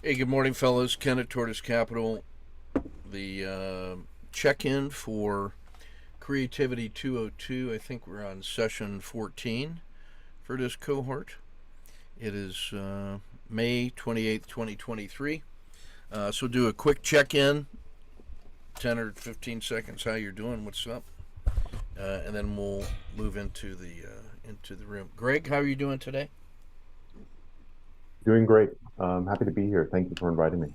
Hey, good morning, fellas. Ken at Tortoise Capital. The check-in for Creativity 202. I think we're on session 14 for this cohort. It is May 28th, 2023. So do a quick check-in, 10 or 15 seconds. How you're doing? What's up? And then we'll move into the room. Greg, how are you doing today? Doing great. Happy to be here. Thank you for inviting me.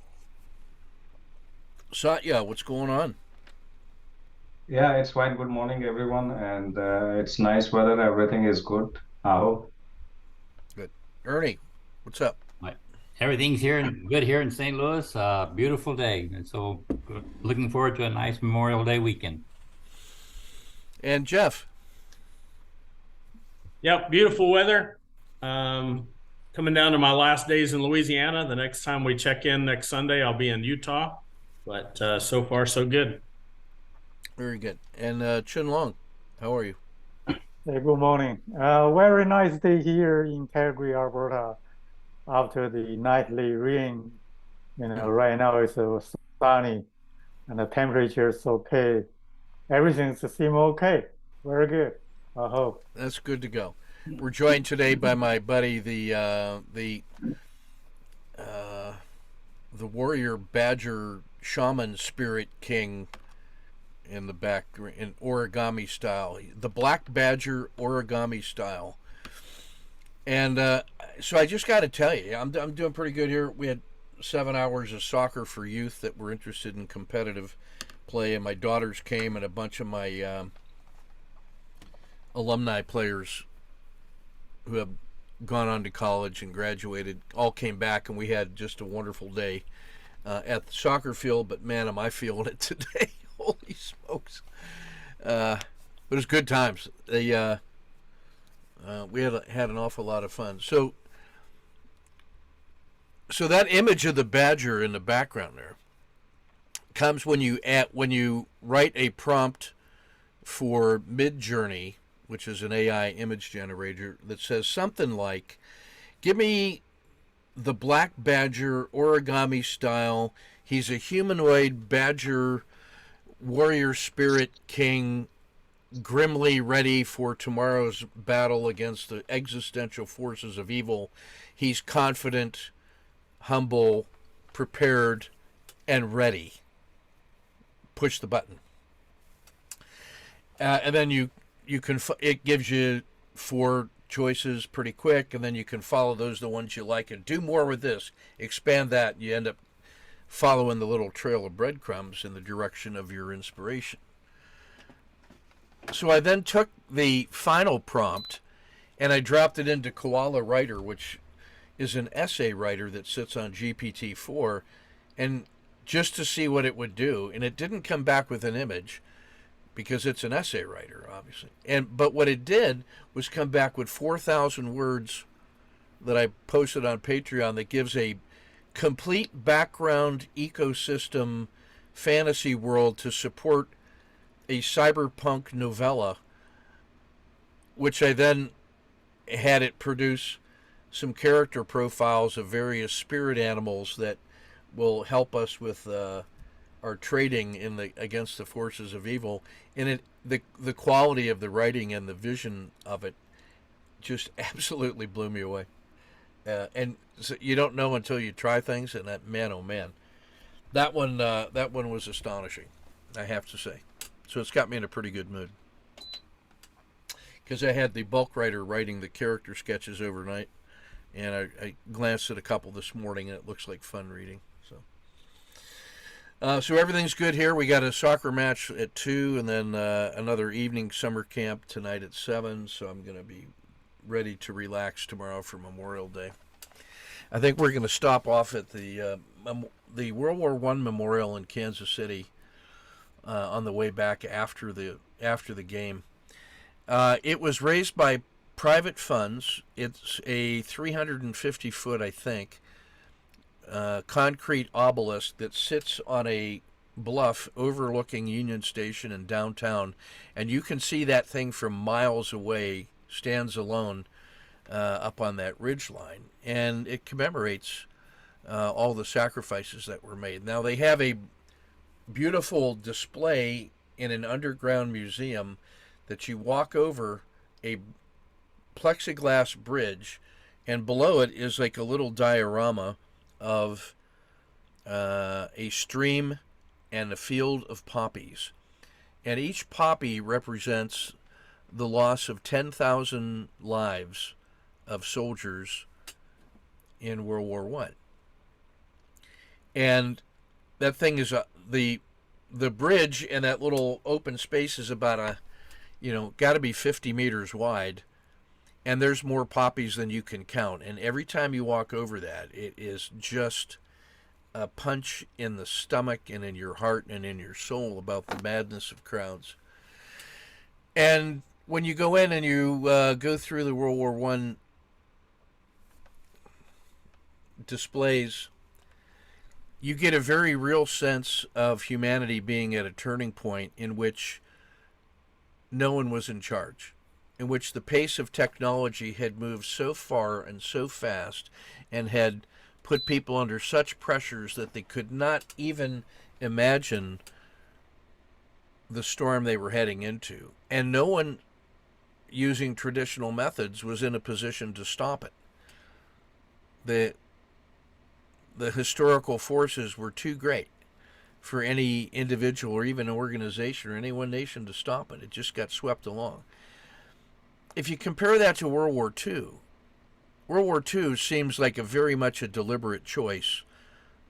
Satya, what's going on? Yeah, it's fine. Good morning, everyone. And it's nice weather. Everything is good. How? Good. Ernie, what's up? Right. Everything's here and good here in St. Louis. Beautiful day. And so looking forward to a nice Memorial Day weekend. And Jeff. Yep, beautiful weather. Um, Coming down to my last days in Louisiana. The next time we check in next Sunday, I'll be in Utah. But so far, so good. Very good. And Chun Long, how are you? Hey, good morning. Very nice day here in Calgary, Alberta. After the nightly rain, right now it's sunny and the temperature is okay. Everything seems okay. Very good. I hope. That's good to go. We're joined today by my buddy, the warrior badger shaman spirit king in the back in origami style, the black badger origami style. And so I just got to tell you, I'm doing pretty good here. We had 7 hours of soccer for youth that were interested in competitive play, and my daughters came, and a bunch of my alumni players who have gone on to college and graduated all came back, and we had just a wonderful day at the soccer field. But man, am I feeling it today! Holy smokes! It was good times. We had an awful lot of fun. So that image of the badger in the background there comes when you write a prompt for Midjourney, which is an AI image generator, that says something like, "Give me the black badger origami style. He's a humanoid badger warrior spirit king, grimly ready for tomorrow's battle against the existential forces of evil. He's confident, humble, prepared, and ready." Push the button, and then you can. It gives you four choices pretty quick, and then you can follow those, the ones you like, and do more with this. Expand that, and you end up following the little trail of breadcrumbs in the direction of your inspiration. So I then took the final prompt and I dropped it into Koala Writer, which is an essay writer that sits on GPT-4, and just to see what it would do. And it didn't come back with an image because it's an essay writer, obviously. But what it did was come back with 4,000 words that I posted on Patreon that gives a complete background ecosystem fantasy world to support a cyberpunk novella, which I then had it produce some character profiles of various spirit animals that will help us with our trading in the against the forces of evil. And the quality of the writing and the vision of it just absolutely blew me away. And so you don't know until you try things, and that, man, oh man, that one was astonishing, I have to say. So it's got me in a pretty good mood because I had the bulk writer writing the character sketches overnight, and I glanced at a couple this morning, and it looks like fun reading. So everything's good here. We got a soccer match at 2, and then another evening summer camp tonight at 7. So I'm going to be ready to relax tomorrow for Memorial Day. I think we're going to stop off at the World War I Memorial in Kansas City on the way back after the game. It was raised by private funds. It's a 350 foot, I think, concrete obelisk that sits on a bluff overlooking Union Station in downtown, and you can see that thing from miles away. Stands alone up on that ridge line, and it commemorates all the sacrifices that were made. Now they have a beautiful display in an underground museum that you walk over a plexiglass bridge, and below it is like a little diorama of a stream and a field of poppies. And each poppy represents the loss of 10,000 lives of soldiers in World War I. And that thing is the bridge and that little open space is about got to be 50 meters wide, and there's more poppies than you can count. And every time you walk over that, it is just a punch in the stomach and in your heart and in your soul about the madness of crowds. And when you go in and you go through the World War I displays, you get a very real sense of humanity being at a turning point in which no one was in charge, in which the pace of technology had moved so far and so fast and had put people under such pressures that they could not even imagine the storm they were heading into. And no one using traditional methods was in a position to stop it. The historical forces were too great for any individual or even organization or any one nation to stop it. It just got swept along. If you compare that to World War II, World War II seems like a very much a deliberate choice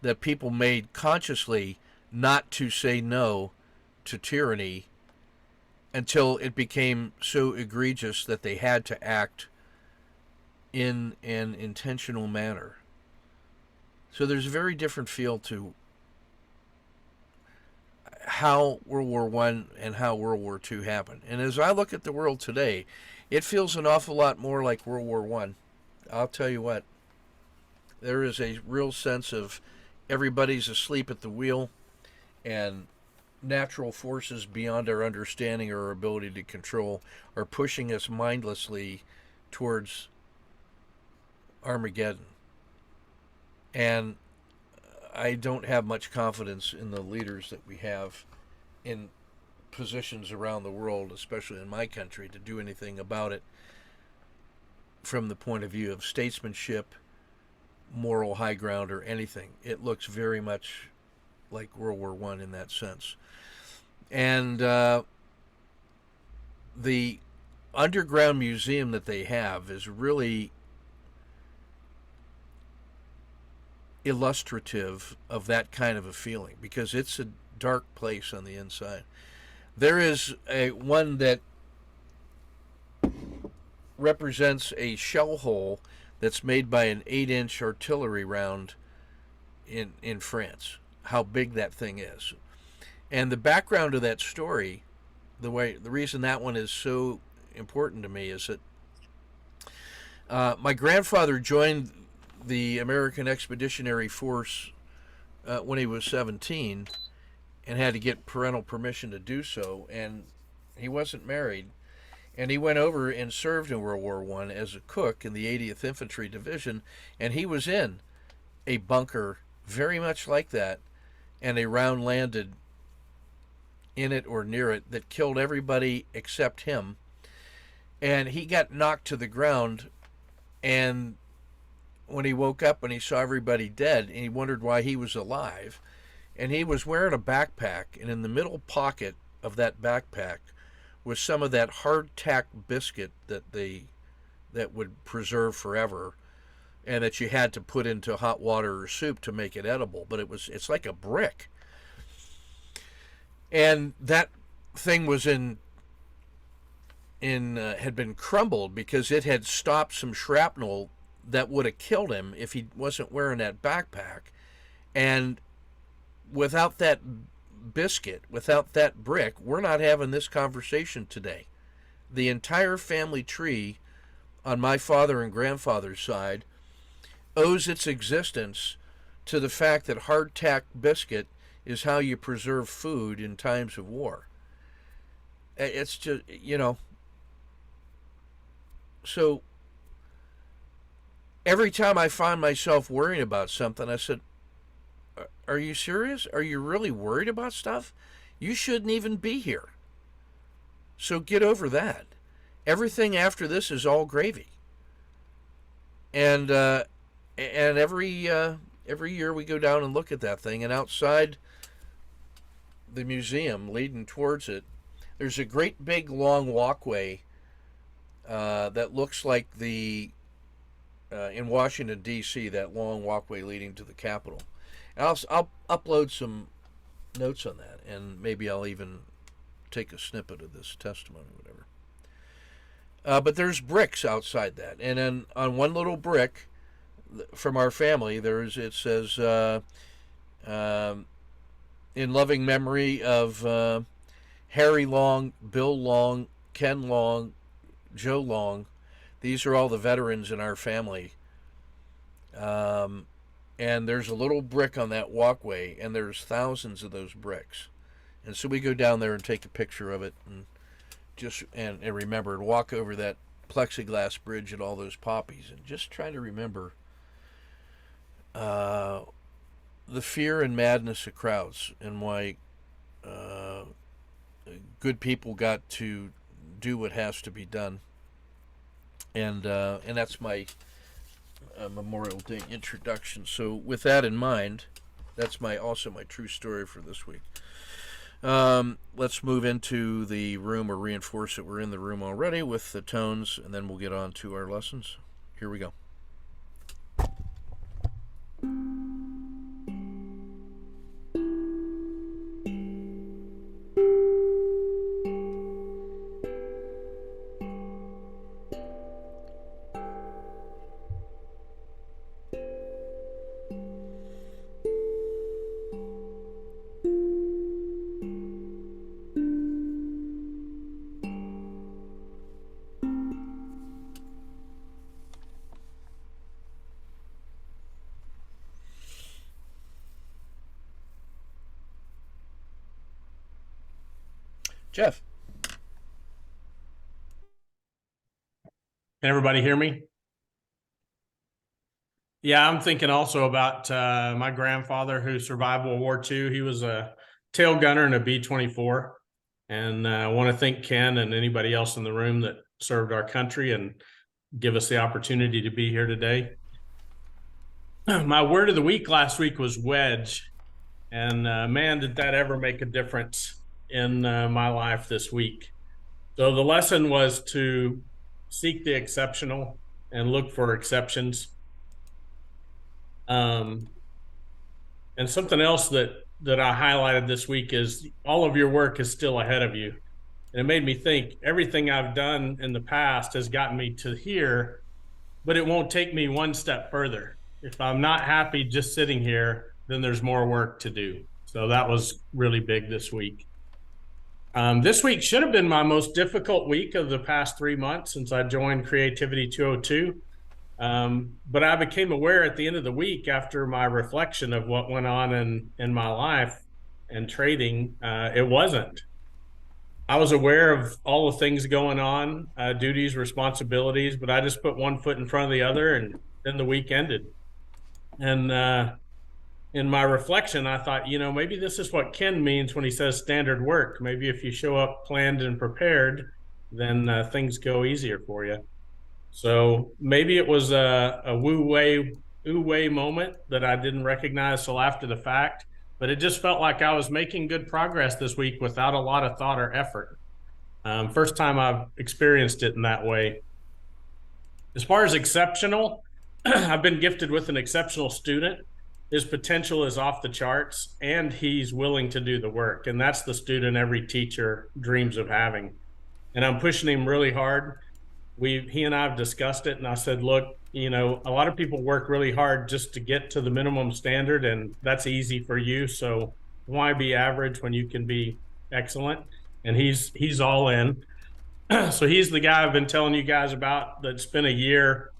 that people made consciously not to say no to tyranny until it became so egregious that they had to act in an intentional manner. So there's a very different feel to how World War I and how World War II happened. And as I look at the world today, it feels an awful lot more like World War I. I'll tell you what, there is a real sense of everybody's asleep at the wheel, and natural forces beyond our understanding or our ability to control are pushing us mindlessly towards Armageddon. And I don't have much confidence in the leaders that we have in positions around the world, especially in my country, to do anything about it from the point of view of statesmanship, moral high ground, or anything. It looks very much like World War I in that sense. And the underground museum that they have is really illustrative of that kind of a feeling, because it's a dark place on the inside. There is one that represents a shell hole that's made by an 8-inch artillery round in France. How big that thing is. And the background of that story, the reason that one is so important to me is that my grandfather joined the American Expeditionary Force when he was 17 and had to get parental permission to do so, and he wasn't married. And he went over and served in World War I as a cook in the 80th Infantry Division, and he was in a bunker very much like that, and a round landed in it or near it that killed everybody except him. And he got knocked to the ground, and when he woke up and he saw everybody dead, and he wondered why he was alive, and he was wearing a backpack, and in the middle pocket of that backpack was some of that hardtack biscuit that would preserve forever, and that you had to put into hot water or soup to make it edible. But it's like a brick, and that thing was had been crumbled because it had stopped some shrapnel that would have killed him if he wasn't wearing that backpack. And without that biscuit, without that brick, we're not having this conversation today. The entire family tree on my father and grandfather's side owes its existence to the fact that hardtack biscuit is how you preserve food in times of war. It's just, so every time I find myself worrying about something, I said, are you serious? Are you really worried about stuff? You shouldn't even be here. So get over that. Everything after this is all gravy. And every year we go down and look at that thing, and outside the museum leading towards it, there's a great big long walkway that looks like the in Washington D.C. that long walkway leading to the Capitol. And I'll upload some notes on that, and maybe I'll even take a snippet of this testimony, whatever. But there's bricks outside that, and then on one little brick from our family, it says, in loving memory of Harry Long, Bill Long, Ken Long, Joe Long. These are all the veterans in our family. And there's a little brick on that walkway, and there's thousands of those bricks. And so we go down there and take a picture of it, and and remember, and walk over that plexiglass bridge and all those poppies, and just try to remember the fear and madness of crowds, and why good people got to do what has to be done. And that's my Memorial Day introduction. So with that in mind, that's also my true story for this week. Let's move into the room, or reinforce that we're in the room already with the tones, and then we'll get on to our lessons. Here we go. Jeff. Can everybody hear me? Yeah, I'm thinking also about my grandfather who survived World War II. He was a tail gunner in a B-24. And I want to thank Ken and anybody else in the room that served our country and give us the opportunity to be here today. My word of the week last week was wedge. And man, did that ever make a difference in my life this week. So the lesson was to seek the exceptional and look for exceptions. And something else that I highlighted this week is all of your work is still ahead of you. And it made me think everything I've done in the past has gotten me to here, but it won't take me one step further. If I'm not happy just sitting here, then there's more work to do. So that was really big this week. This week should have been my most difficult week of the past 3 months since I joined Creativity 202. But I became aware at the end of the week, after my reflection of what went on in my life and trading, it wasn't. I was aware of all the things going on, duties, responsibilities, but I just put one foot in front of the other, and then the week ended. And in my reflection, I thought, maybe this is what Ken means when he says standard work. Maybe if you show up planned and prepared, then things go easier for you. So maybe it was a ooh-way moment that I didn't recognize till after the fact, but it just felt like I was making good progress this week without a lot of thought or effort. First time I've experienced it in that way. As far as exceptional, I've been gifted with an exceptional student. His potential is off the charts, and he's willing to do the work. And that's the student every teacher dreams of having. And I'm pushing him really hard. He and I have discussed it, and I said, look, a lot of people work really hard just to get to the minimum standard, and that's easy for you. So why be average when you can be excellent? And he's all in. So he's the guy I've been telling you guys about that spent a year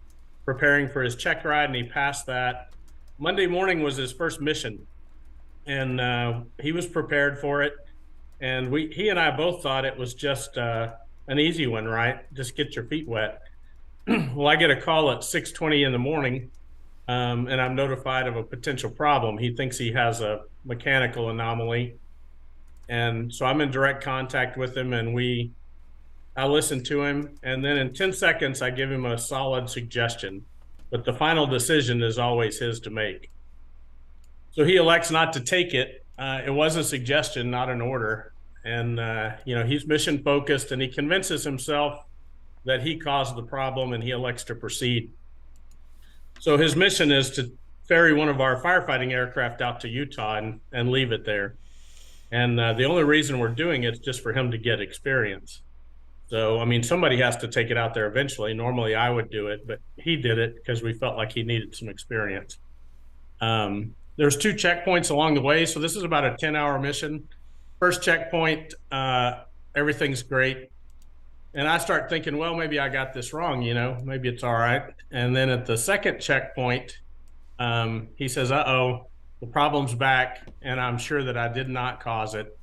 preparing for his check ride, and he passed that. Monday morning was his first mission, and he was prepared for it. And he and I both thought it was just an easy one, right? Just get your feet wet. Well, I get a call at 6:20 in the morning, and I'm notified of a potential problem. He thinks he has a mechanical anomaly. And so I'm in direct contact with him, and I listen to him, and then in 10 seconds, I give him a solid suggestion. But the final decision is always his to make. So he elects not to take it. It was a suggestion, not an order. And, he's mission focused, and he convinces himself that he caused the problem, and he elects to proceed. So his mission is to ferry one of our firefighting aircraft out to Utah and leave it there. And the only reason we're doing it is just for him to get experience. So, I mean, somebody has to take it out there eventually. Normally I would do it, but he did it because we felt like he needed some experience. There's 2 checkpoints along the way. So this is about a 10-hour mission. First checkpoint, everything's great. And I start thinking, well, maybe I got this wrong, maybe it's all right. And then at the second checkpoint, he says, uh-oh, the problem's back, and I'm sure that I did not cause it.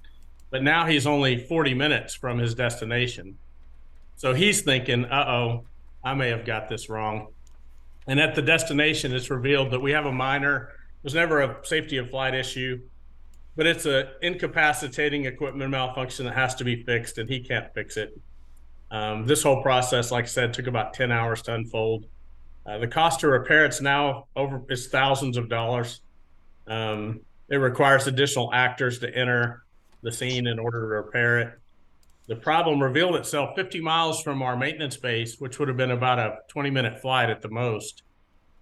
But now he's only 40 minutes from his destination. So he's thinking, uh-oh, I may have got this wrong. And at the destination, it's revealed that we have a minor, there's never a safety of flight issue, but it's an incapacitating equipment malfunction that has to be fixed, and he can't fix it. This whole process, like I said, took about 10 hours to unfold. The cost to repair it's now is thousands of dollars. It requires additional actors to enter the scene in order to repair it. The problem revealed itself 50 miles from our maintenance base, which would have been about a 20-minute flight at the most.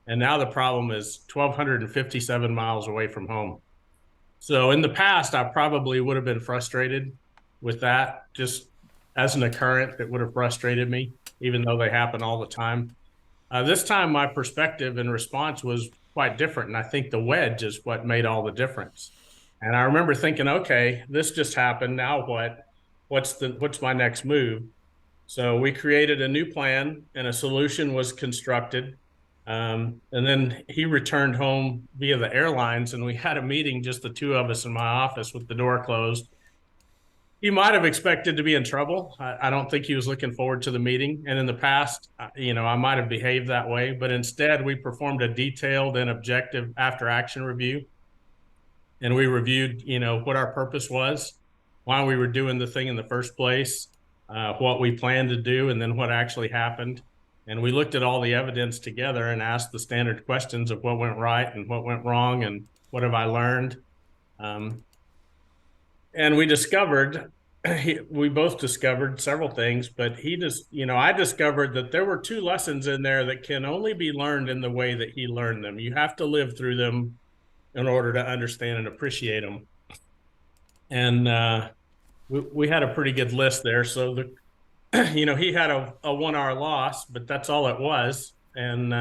And now the problem is 1,257 miles away from home. So in the past, I probably would have been frustrated with that. Just as an occurrence, it would have frustrated me, even though they happen all the time. This time, my perspective and response was quite different. And I think the wedge is what made all the difference. And I remember thinking, okay, this just happened. Now what? What's my next move? So we created a new plan, and a solution was constructed. And then he returned home via the airlines, and we had a meeting, just the 2 of us in my office with the door closed. He might have expected to be in trouble. I don't think he was looking forward to the meeting. And in the past, I might have behaved that way, but instead we performed a detailed and objective after action review. And we reviewed, what our purpose was, why we were doing the thing in the first place, what we planned to do, and then what actually happened. And we looked at all the evidence together and asked the standard questions of what went right and what went wrong and what have I learned. And we both discovered several things, but I discovered that there were 2 lessons in there that can only be learned in the way that he learned them. You have to live through them in order to understand and appreciate them. And we had a pretty good list there. So, he had a 1-hour loss, but that's all it was. And,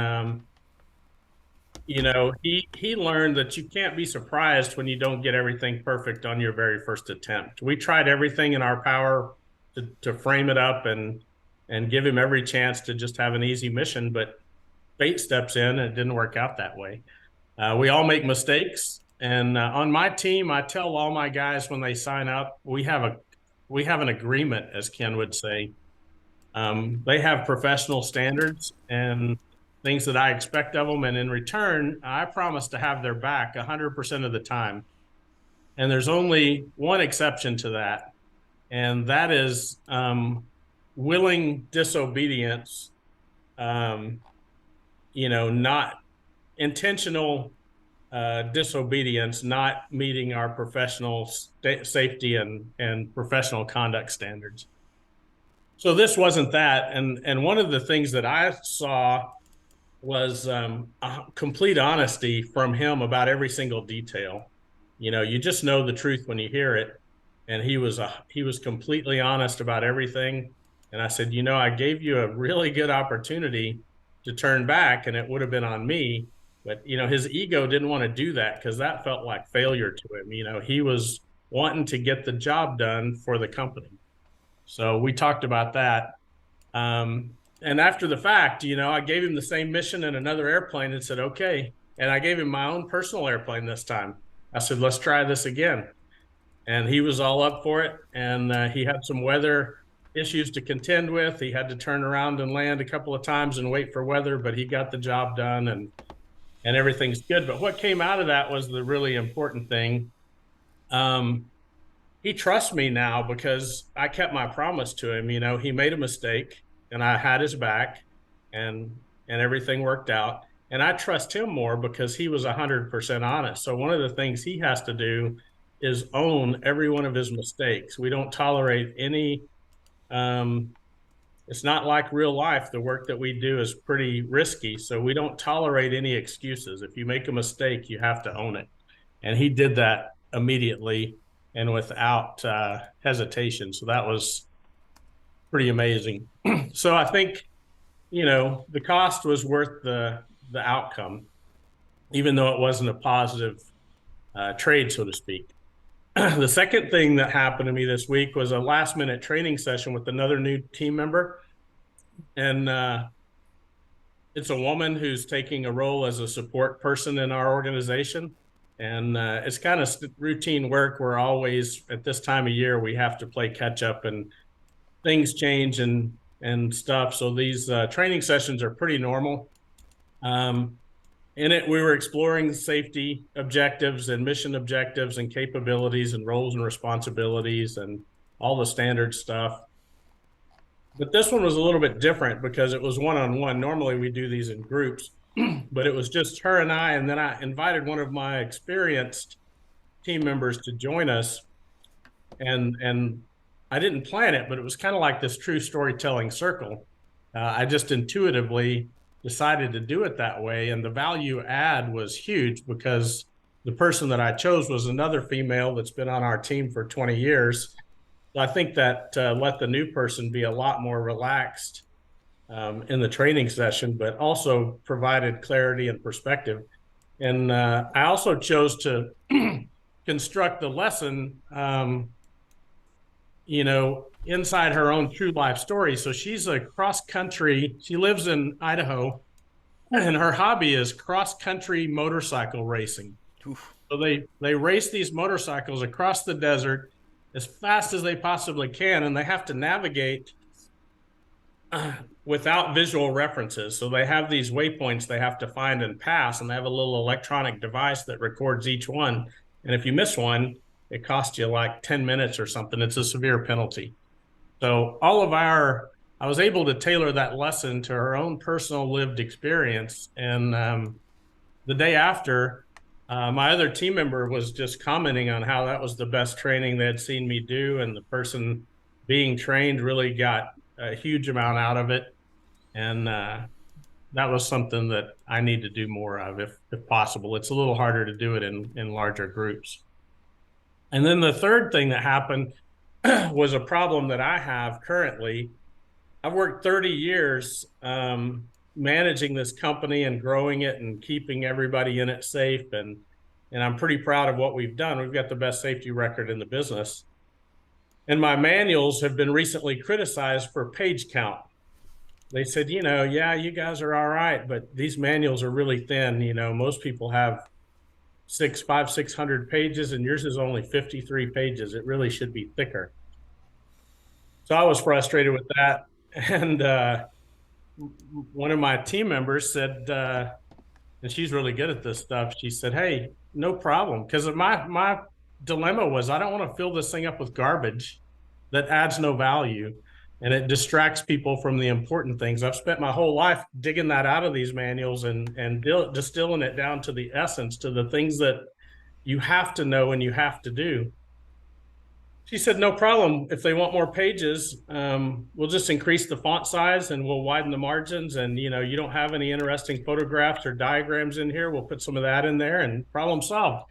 he learned that you can't be surprised when you don't get everything perfect on your very first attempt. We tried everything in our power to frame it up and give him every chance to just have an easy mission, but fate steps in and it didn't work out that way. We all make mistakes. And on my team, I tell all my guys when they sign up, we have an agreement, as Ken would say. They have professional standards and things that I expect of them. And in return, I promise to have their back 100% of the time. And there's only one exception to that. And that is willing disobedience, not intentional disobedience, not meeting our professional safety and professional conduct standards. So this wasn't that. And one of the things that I saw was a complete honesty from him about every single detail. You just know the truth when you hear it. And he was completely honest about everything. And I said, I gave you a really good opportunity to turn back, and it would have been on me. But, his ego didn't want to do that because that felt like failure to him. He was wanting to get the job done for the company. So we talked about that. And after the fact, I gave him the same mission in another airplane and said, okay. And I gave him my own personal airplane this time. I said, let's try this again. And he was all up for it. And he had some weather issues to contend with. He had to turn around and land a couple of times and wait for weather, but he got the job done, and everything's good. But what came out of that was the really important thing. He trusts me now because I kept my promise to him. You know, he made a mistake and I had his back, and everything worked out. And I trust him more because he was 100% honest. So one of the things he has to do is own every one of his mistakes. We don't tolerate any, it's not like real life. The work that we do is pretty risky. So we don't tolerate any excuses. If you make a mistake, you have to own it. And he did that immediately and without hesitation. So that was pretty amazing. So I think, you know, the cost was worth the outcome, even though it wasn't a positive trade, so to speak. The second thing that happened to me this week was a last minute training session with another new team member. And it's a woman who's taking a role as a support person in our organization. And it's kind of routine work. We're always, at this time of year, we have to play catch up and things change and stuff. So these training sessions are pretty normal. In it, we were exploring safety objectives and mission objectives and capabilities and roles and responsibilities and all the standard stuff. But this one was a little bit different because it was one-on-one. Normally we do these in groups, but it was just her and I, and then I invited one of my experienced team members to join us. And I didn't plan it, but it was kind of like this true storytelling circle. I just intuitively decided to do it that way. And the value add was huge because the person that I chose was another female that's been on our team for 20 years. So I think that let the new person be a lot more relaxed in the training session, but also provided clarity and perspective. And I also chose to construct the lesson, you know, inside her own true life story. So she's a cross country, she lives in Idaho, and her hobby is cross country motorcycle racing. Oof. So they race these motorcycles across the desert as fast as they possibly can, and they have to navigate without visual references. So they have these waypoints they have to find and pass, and they have a little electronic device that records each one. And if you miss one, it costs you like 10 minutes or something. It's a severe penalty. So I was able to tailor that lesson to her own personal lived experience. And the day after, my other team member was just commenting on how that was the best training they had seen me do. And the person being trained really got a huge amount out of it. And that was something that I need to do more of if possible. It's a little harder to do it in larger groups. And then the third thing that happened was a problem that I have currently. I've worked 30 years managing this company and growing it and keeping everybody in it safe. And I'm pretty proud of what we've done. We've got the best safety record in the business. And my manuals have been recently criticized for page count. They said, you know, yeah, you guys are all right, but these manuals are really thin. You know, most people have 600 pages, and yours is only 53 pages. It really should be thicker. So I was frustrated with that. And one of my team members said, and she's really good at this stuff, she said, hey, no problem. Because my dilemma was I don't want to fill this thing up with garbage that adds no value, and it distracts people from the important things. I've spent my whole life digging that out of these manuals and distilling it down to the essence, to the things that you have to know and you have to do. She said, no problem. If they want more pages, we'll just increase the font size and we'll widen the margins. And, you know, you don't have any interesting photographs or diagrams in here. We'll put some of that in there and problem solved.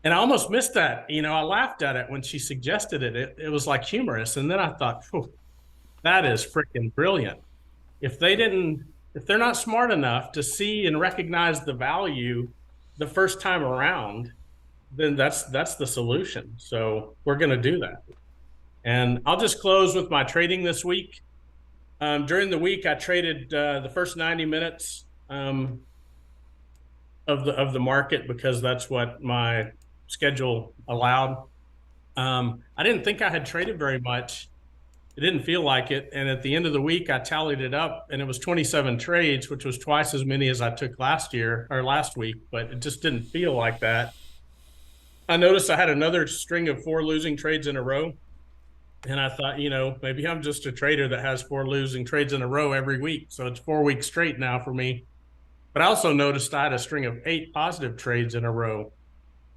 And I almost missed that. You know, I laughed at it when she suggested it. It was like humorous. And then I thought, that is freaking brilliant. If they're not smart enough to see and recognize the value the first time around, then that's the solution. So we're going to do that. And I'll just close with my trading this week. During the week, I traded the first 90 minutes of the market because that's what my schedule allowed. I didn't think I had traded very much. It didn't feel like it. And at the end of the week, I tallied it up and it was 27 trades, which was twice as many as I took last year or last week, but it just didn't feel like that. I noticed I had another string of 4 losing trades in a row. And I thought, maybe I'm just a trader that has 4 losing trades in a row every week. So it's 4 weeks straight now for me. But I also noticed I had a string of 8 positive trades in a row.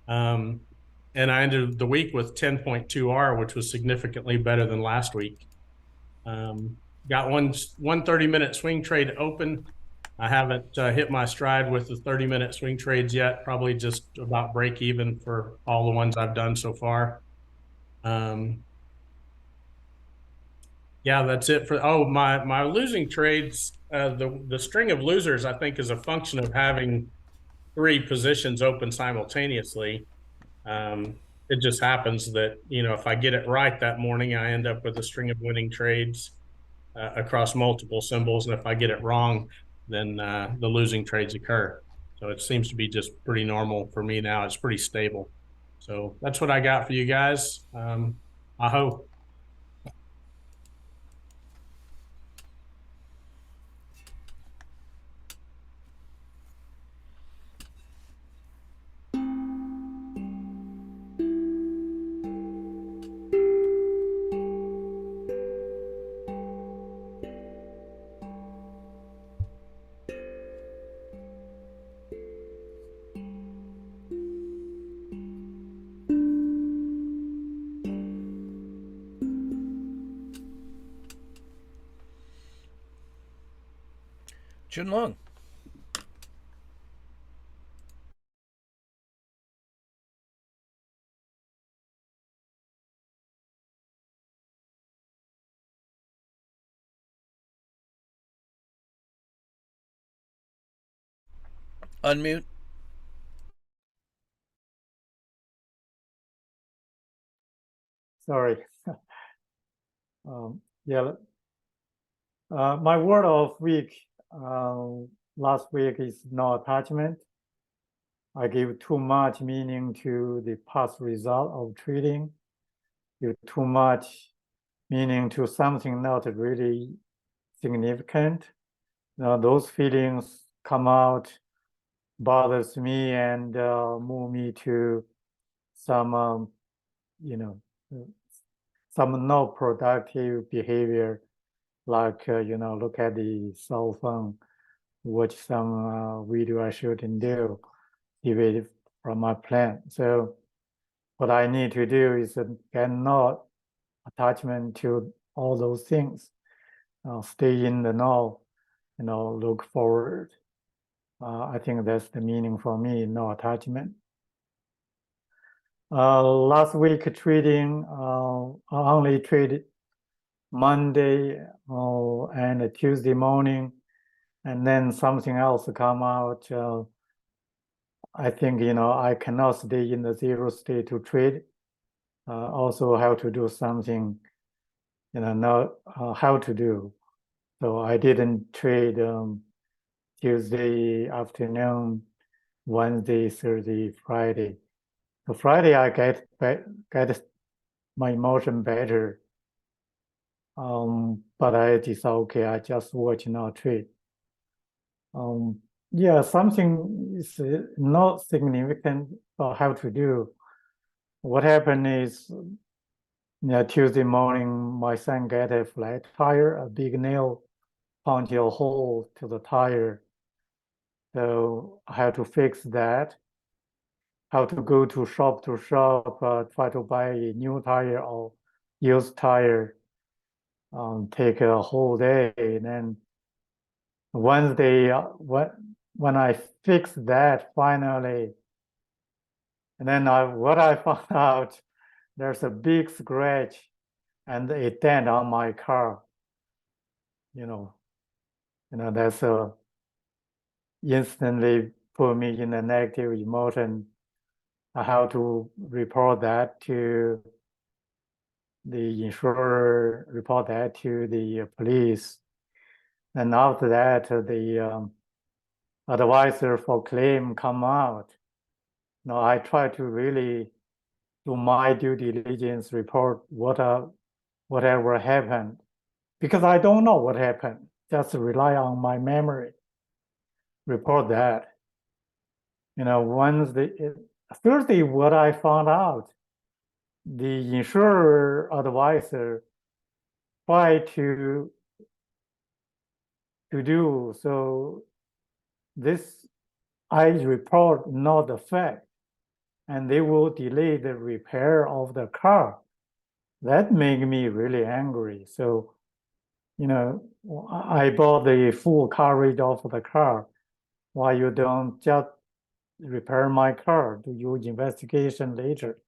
And I ended the week with 10.2 R, which was significantly better than last week. Got one 30-minute swing trade open. I haven't hit my stride with the 30-minute swing trades yet. Probably just about break even for all the ones I've done so far. Yeah, that's it for. Oh, my losing trades. The string of losers, I think, is a function of having 3 positions open simultaneously. It just happens that, if I get it right that morning, I end up with a string of winning trades across multiple symbols. And if I get it wrong, then the losing trades occur. So it seems to be just pretty normal for me now. It's pretty stable. So that's what I got for you guys. I hope. Jin Long. Unmute. Sorry. Yeah. My word of week last week is no attachment. I give too much meaning to the past result of trading. Give too much meaning to something not really significant. Now those feelings come out, bothers me, and move me to some, some not productive behavior, like look at the cell phone, watch some video I shouldn't do, deviate from my plan. So what I need to do is get not attachment to all those things. Stay in the now, look forward. I think that's the meaning for me, no attachment. Last week trading, I only traded Monday and Tuesday morning, and then something else come out. I think, I cannot stay in the zero state to trade. Also have to do something, not how to do. So I didn't trade Tuesday afternoon, Wednesday, Thursday, Friday. So Friday I get my emotion better. But I decided, okay, I just watch, not trade. Yeah, something is not significant or how to do. What happened is, Tuesday morning, my son got a flat tire, a big nail punched a hole to the tire. So I had to fix that. How to go to shop, try to buy a new tire or used tire. Take a whole day. And then Wednesday, when I fixed that finally, and then what I found out, there's a big scratch and a dent on my car. That's instantly put me in a negative emotion. I have to report that to the insurer, report that to the police. And after that, the advisor for claim come out. Now I try to really do my due diligence, report what whatever happened, because I don't know what happened. Just rely on my memory. Report that. Thursday, what I found out, the insurer advisor tried to do so. This I report not the fact, and they will delay the repair of the car. That made me really angry. So, I bought the full coverage of the car. Why you don't just repair my car? Do your investigation later.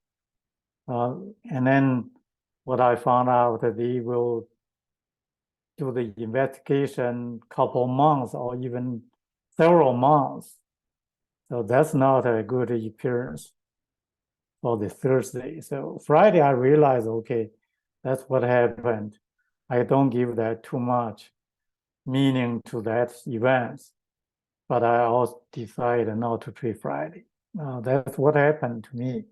And then what I found out that they will do the investigation couple months or even several months. So that's not a good appearance for the Thursday. So Friday, I realized, okay, that's what happened. I don't give that too much meaning to that event, but I also decided not to treat Friday. That's what happened to me.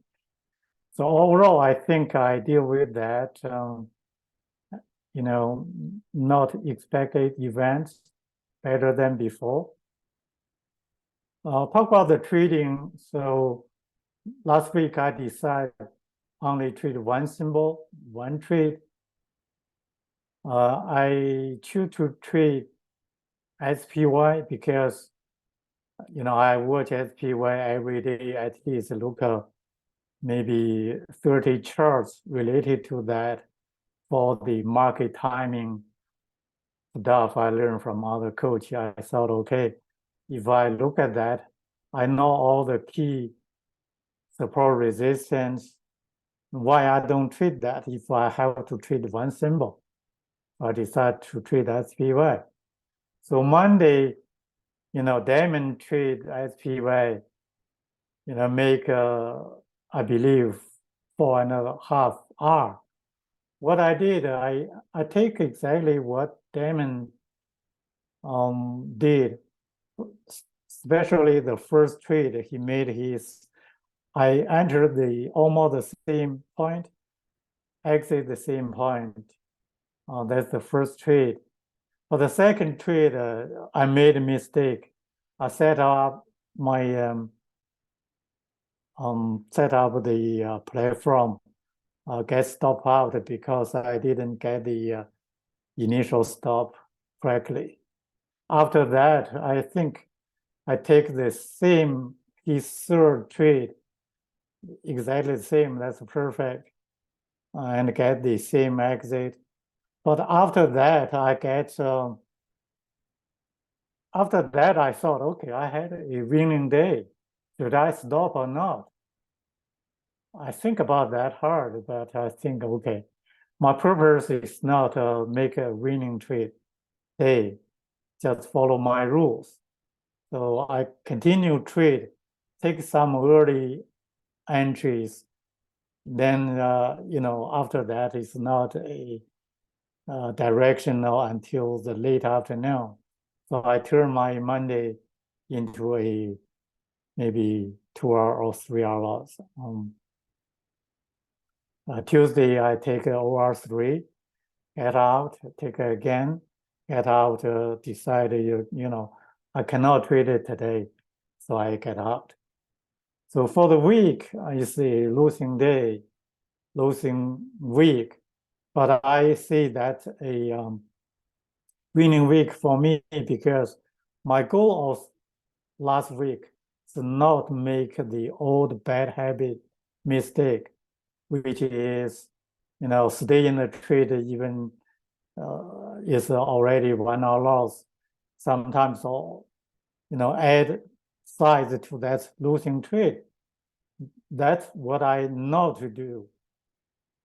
So overall, I think I deal with that, not expected events better than before. Talk about the trading. So last week I decided only trade one symbol, one trade. I choose to trade SPY because I watch SPY every day, at least look at maybe 30 charts related to that for the market timing stuff I learned from other coach. I thought, okay, if I look at that, I know all the key support resistance. Why I don't trade that if I have to trade one symbol? I decide to trade SPY. So Monday, Diamond trade SPY, make, I believe, 4.5 hours. What I did, I take exactly what Diamond did, especially the first trade he made. I entered almost the same point, exit the same point. That's the first trade. For the second trade, I made a mistake. I set up my the platform, get stop out because I didn't get the initial stop correctly. After that, I think I take his third trade, exactly the same. That's perfect, and get the same exit. But after that, I thought, okay, I had a winning day. Should I stop or not? I think about that hard, but I think, okay, my purpose is not to make a winning trade day, just follow my rules. So I continue trade, take some early entries. Then, after that, it's not a directional until the late afternoon. So I turn my Monday into a maybe 2 hour or 3 hours. Tuesday, I take OR3, get out, take again, get out, decide, I cannot trade it today, so I get out. So for the week, it's a losing day, losing week, but I see that a winning week for me because my goal of last week is not make the old bad habit mistake, which is, stay in the trade even is already 1 hour loss. Sometimes, add size to that losing trade. That's what I know to do.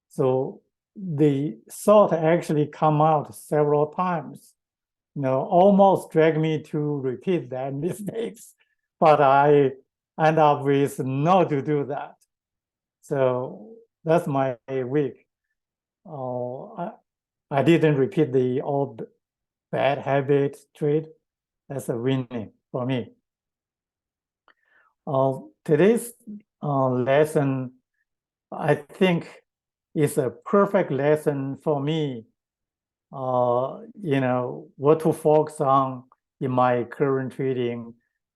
So the thought actually come out several times, almost drag me to repeat that mistakes, but I end up with not to do that. So that's my week. I didn't repeat the old bad habit trade. That's a winning for me. Today's lesson, I think it's a perfect lesson for me, what to focus on in my current trading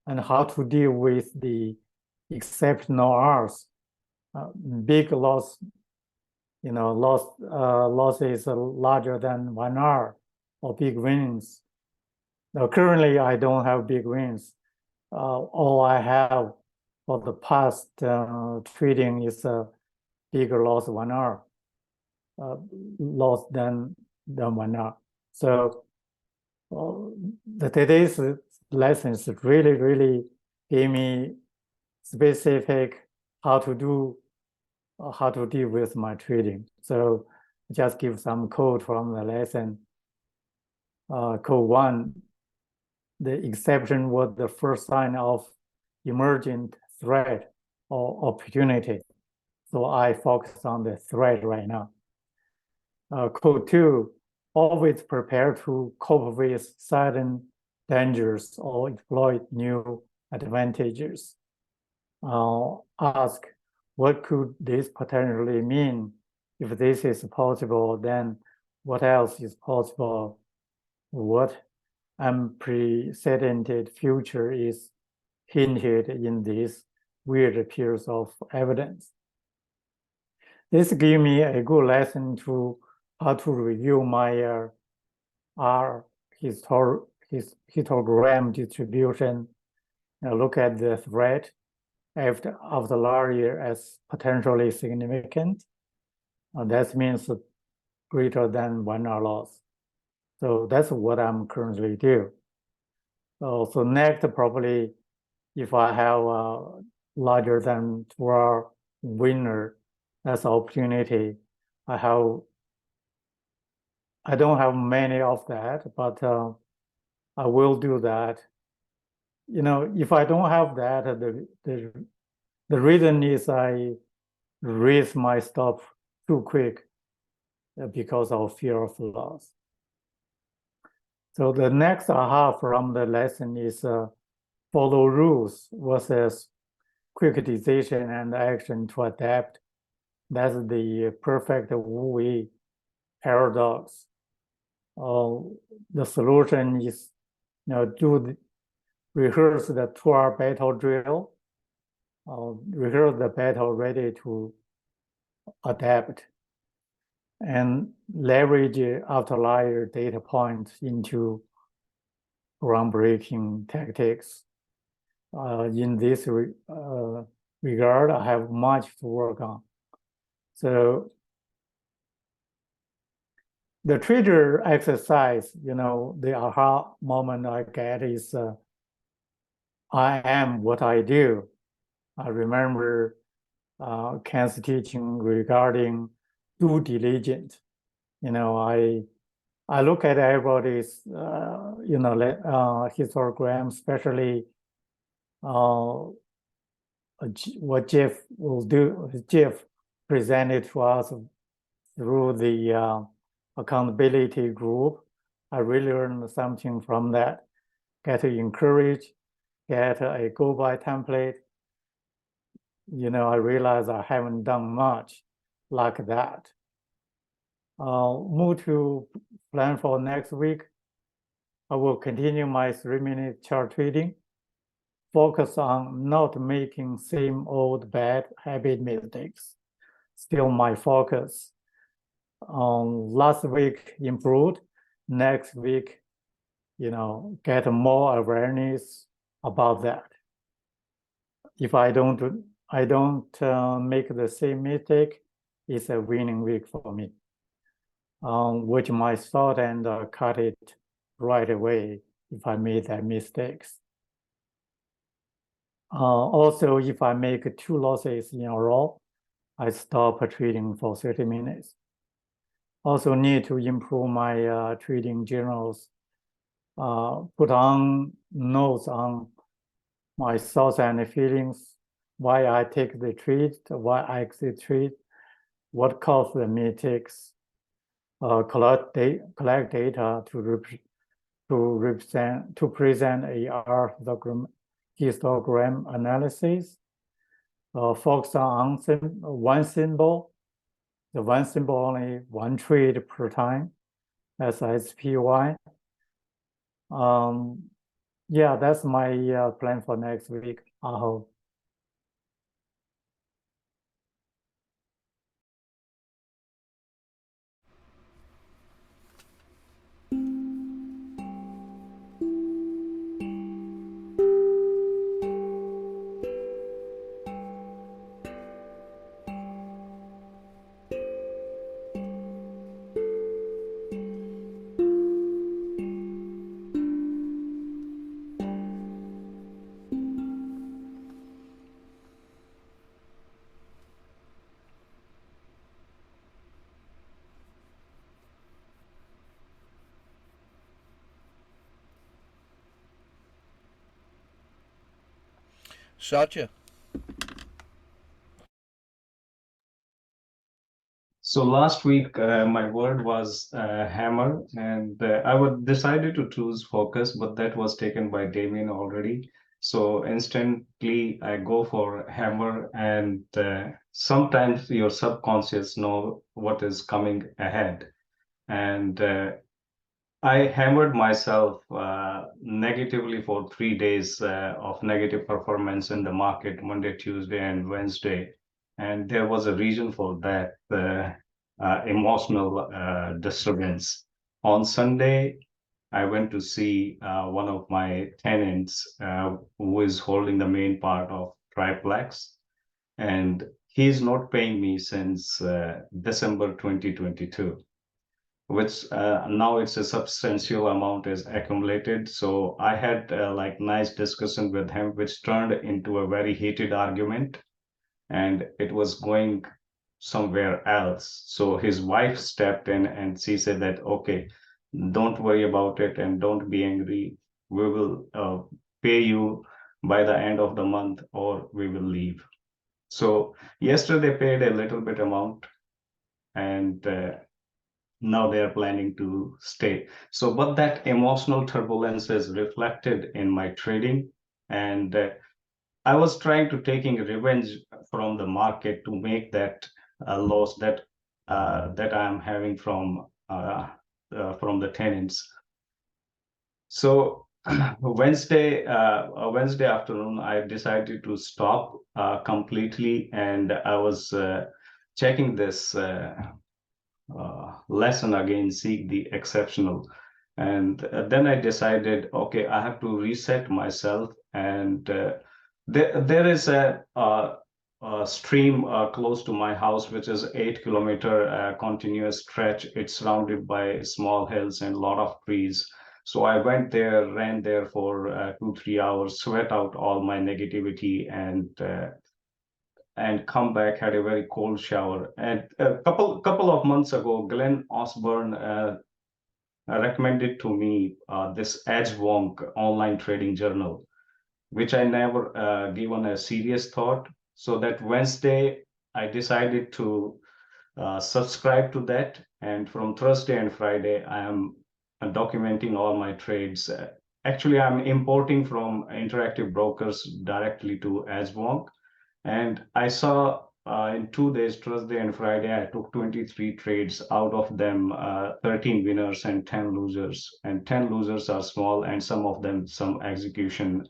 and how to deal with the exceptional hours, big loss, losses larger than 1 hour, or big wins. Now, currently, I don't have big wins. All I have for the past trading is a bigger loss 1 hour, loss than 1 hour. So today's lessons really, really gave me specific how to deal with my trading. So just give some code from the lesson. Code 1, the exception was the first sign of emergent threat or opportunity. So I focus on the threat right now. Code 2, always prepare to cope with sudden dangers or exploit new advantages. Ask, what could this potentially mean? If this is possible, then what else is possible? What unprecedented future is hinted in this weird piece of evidence? This gave me a good lesson to how to review my R histogram distribution, look at the threat of the last year as potentially significant. That means greater than 1 hour loss. So that's what I'm currently doing. So next, probably, if I have a larger than 2 hour winner, that's opportunity. I don't have many of that, but I will do that. If I don't have that, the reason is I raise my stop too quick because of fear of loss. So the next aha from the lesson is follow rules versus quick decision and action to adapt. That's the perfect Wu-Wei paradox. The solution is, rehearse the 2-hour battle drill, rehearse the battle ready to adapt, and leverage outlier data points into groundbreaking tactics. In this regard, I have much to work on. So the trader exercise, the aha moment I get is I am what I do. I remember Ken's teaching regarding due diligence. I look at everybody's, histogram, especially what Jeff will do. Jeff presented to us through the accountability group. I really learned something from that. Get encouraged, get a go-by template. I realize I haven't done much like that. Move to plan for next week. I will continue my 3-minute chart trading. Focus on not making same old bad habit mistakes. Still my focus. Last week improved. Next week, get more awareness about that. If I don't make the same mistake, it's a winning week for me. Which my thought and cut it right away if I made that mistakes. Also, if I make 2 losses in a row, I stop trading for 30 minutes. Also need to improve my trading journals, put on notes on my thoughts and feelings, why I take the trade, why I exit trade, what caused the mistakes, collect data to present a R histogram analysis, focus on one symbol, the one symbol only one trade per time, that's SPY. Yeah, that's my plan for next week. I hope. Satya. So last week, my word was hammer, and I would decided to choose focus, but that was taken by Damien already. So instantly, I go for hammer, and sometimes your subconscious know what is coming ahead, and I hammered myself negatively for 3 days of negative performance in the market, Monday, Tuesday, and Wednesday. And there was a reason for that emotional disturbance. On Sunday, I went to see one of my tenants who is holding the main part of Triplex, and he's not paying me since December 2022, which now it's a substantial amount is accumulated. So I had like nice discussion with him, which turned into a very heated argument, and it was going somewhere else. So his wife stepped in and she said that, okay, don't worry about it and don't be angry. We will pay you by the end of the month or we will leave. So yesterday paid a little bit amount, and now they are planning to stay. So, but that emotional turbulence is reflected in my trading, and I was trying to taking revenge from the market to make that loss that I am having from the tenants. So Wednesday afternoon, I decided to stop completely, and I was checking this lesson again, seek the exceptional. And then I decided, okay, I have to reset myself. And there is a stream close to my house, which is 8 kilometer continuous stretch. It's surrounded by small hills and a lot of trees. So I went there, ran there for 2-3 hours, sweat out all my negativity, and come back, had a very cold shower. And a couple of months ago, Glenn Osborne recommended to me this Edgewonk online trading journal, which I never given a serious thought. So that Wednesday, I decided to subscribe to that. And from Thursday and Friday, I am documenting all my trades. Actually, I'm importing from interactive brokers directly to Edgewonk. And I saw in 2 days, Thursday and Friday, I took 23 trades. Out of them, 13 winners and 10 losers. And 10 losers are small, and some of them, some execution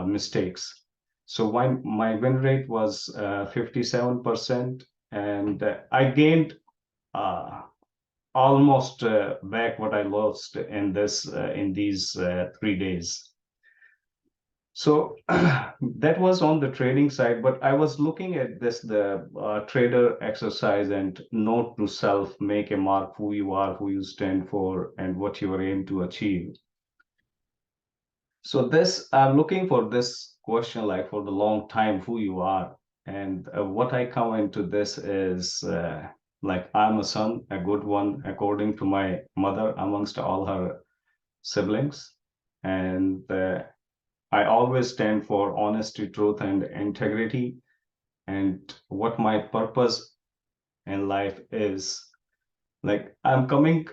mistakes. So my win rate was 57%, and I gained almost back what I lost in these 3 days. So that was on the trading side, but I was looking at the trader exercise and note to self, make a mark who you are, who you stand for, and what you are aiming to achieve. So I'm looking for this question like for the long time, who you are. And what I come into this is like I'm a son, a good one, according to my mother amongst all her siblings. And I always stand for honesty, truth, and integrity. And what my purpose in life is, like I'm coming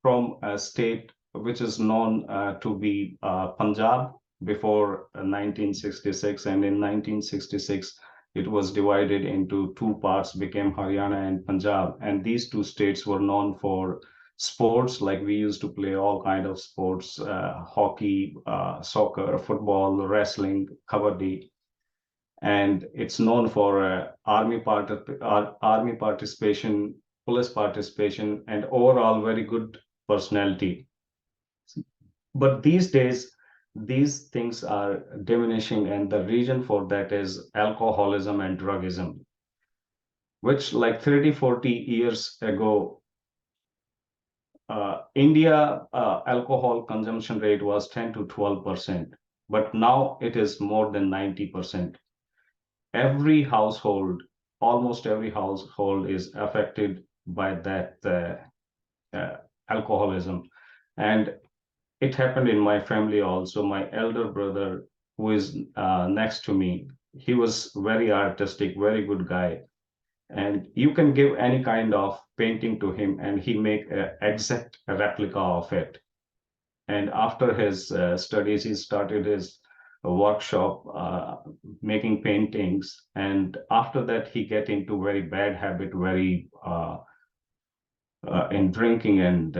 from a state which is known to be Punjab before 1966. And in 1966, it was divided into two parts, became Haryana and Punjab. And these two states were known for sports, like we used to play all kind of sports, hockey, soccer, football, wrestling, kabaddi. And it's known for army participation, police participation, and overall very good personality. But these days, these things are diminishing, and the reason for that is alcoholism and drugism, which like 30, 40 years ago, India alcohol consumption rate was 10 to 12%, but now it is more than 90%. Every household, almost every household is affected by that alcoholism. And it happened in my family also. My elder brother, who is next to me, he was very artistic, very good guy. And you can give any kind of painting to him and he make an exact replica of it. And after his studies, he started his workshop making paintings. And after that, he get into very bad habit, very in drinking and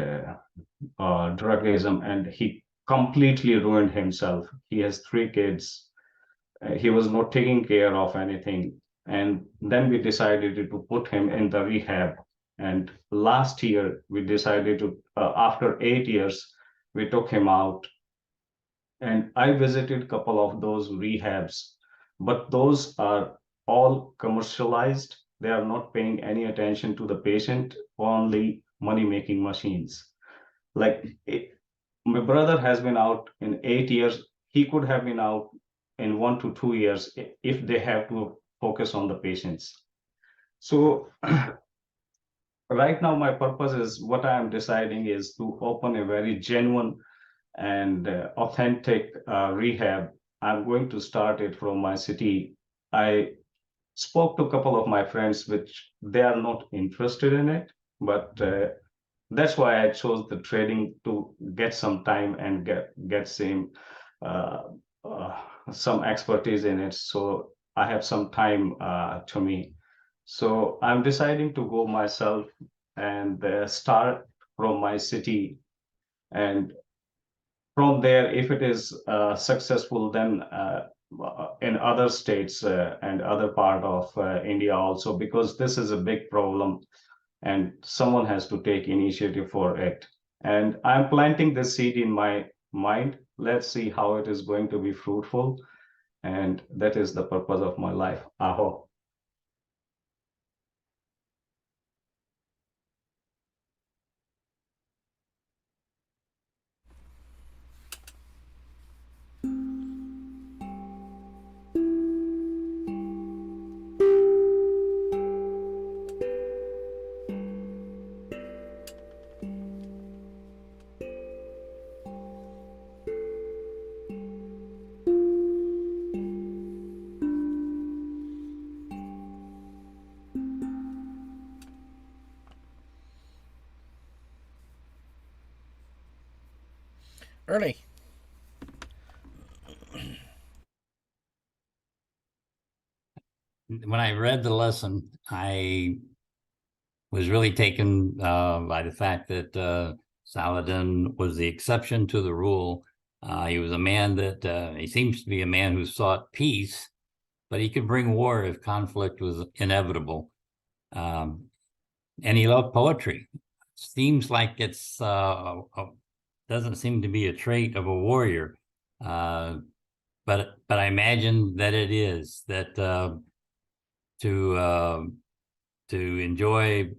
drugism, and he completely ruined himself. He has 3 kids. He was not taking care of anything. And then we decided to put him in the rehab. And last year, we decided to, after 8 years, we took him out. And I visited a couple of those rehabs, but those are all commercialized. They are not paying any attention to the patient, only money-making machines. Like my brother has been out in 8 years. He could have been out in 1 to 2 years if they have to focus on the patients. So right now, my purpose is what I am deciding is to open a very genuine and authentic rehab. I'm going to start it from my city. I spoke to a couple of my friends, which they are not interested in it, but that's why I chose the trading to get some time and get some expertise in it. So I have some time to me. So I'm deciding to go myself and start from my city, and from there, if it is successful, then in other states and other part of India also, because this is a big problem and someone has to take initiative for it. And I'm planting this seed in my mind. Let's see how it is going to be fruitful. And that is the purpose of my life. Aho. Ernie. When I read the lesson, I was really taken by the fact that Saladin was the exception to the rule. He was a man that he seems to be a man who sought peace, but he could bring war if conflict was inevitable. And he loved poetry. Seems like it's doesn't seem to be a trait of a warrior, but I imagine that it is that to enjoy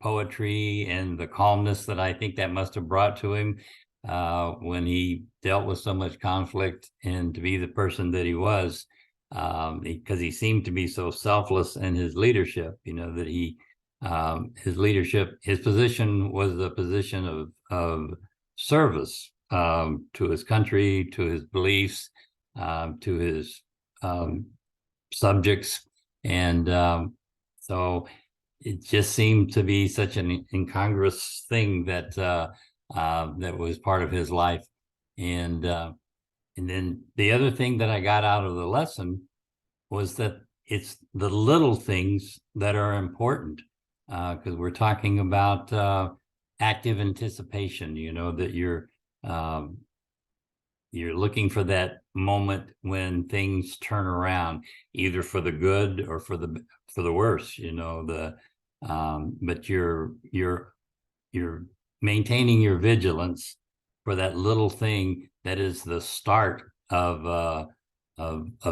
poetry and the calmness that I think that must have brought to him when he dealt with so much conflict, and to be the person that he was, because he seemed to be so selfless in his leadership, that he his position was a position of service to his country, to his beliefs, to his subjects. And so it just seemed to be such an incongruous thing that that was part of his life. And then the other thing that I got out of the lesson was that it's the little things that are important, because we're talking about active anticipation, that you're looking for that moment when things turn around, either for the good or for the worse, but you're maintaining your vigilance for that little thing that is the start of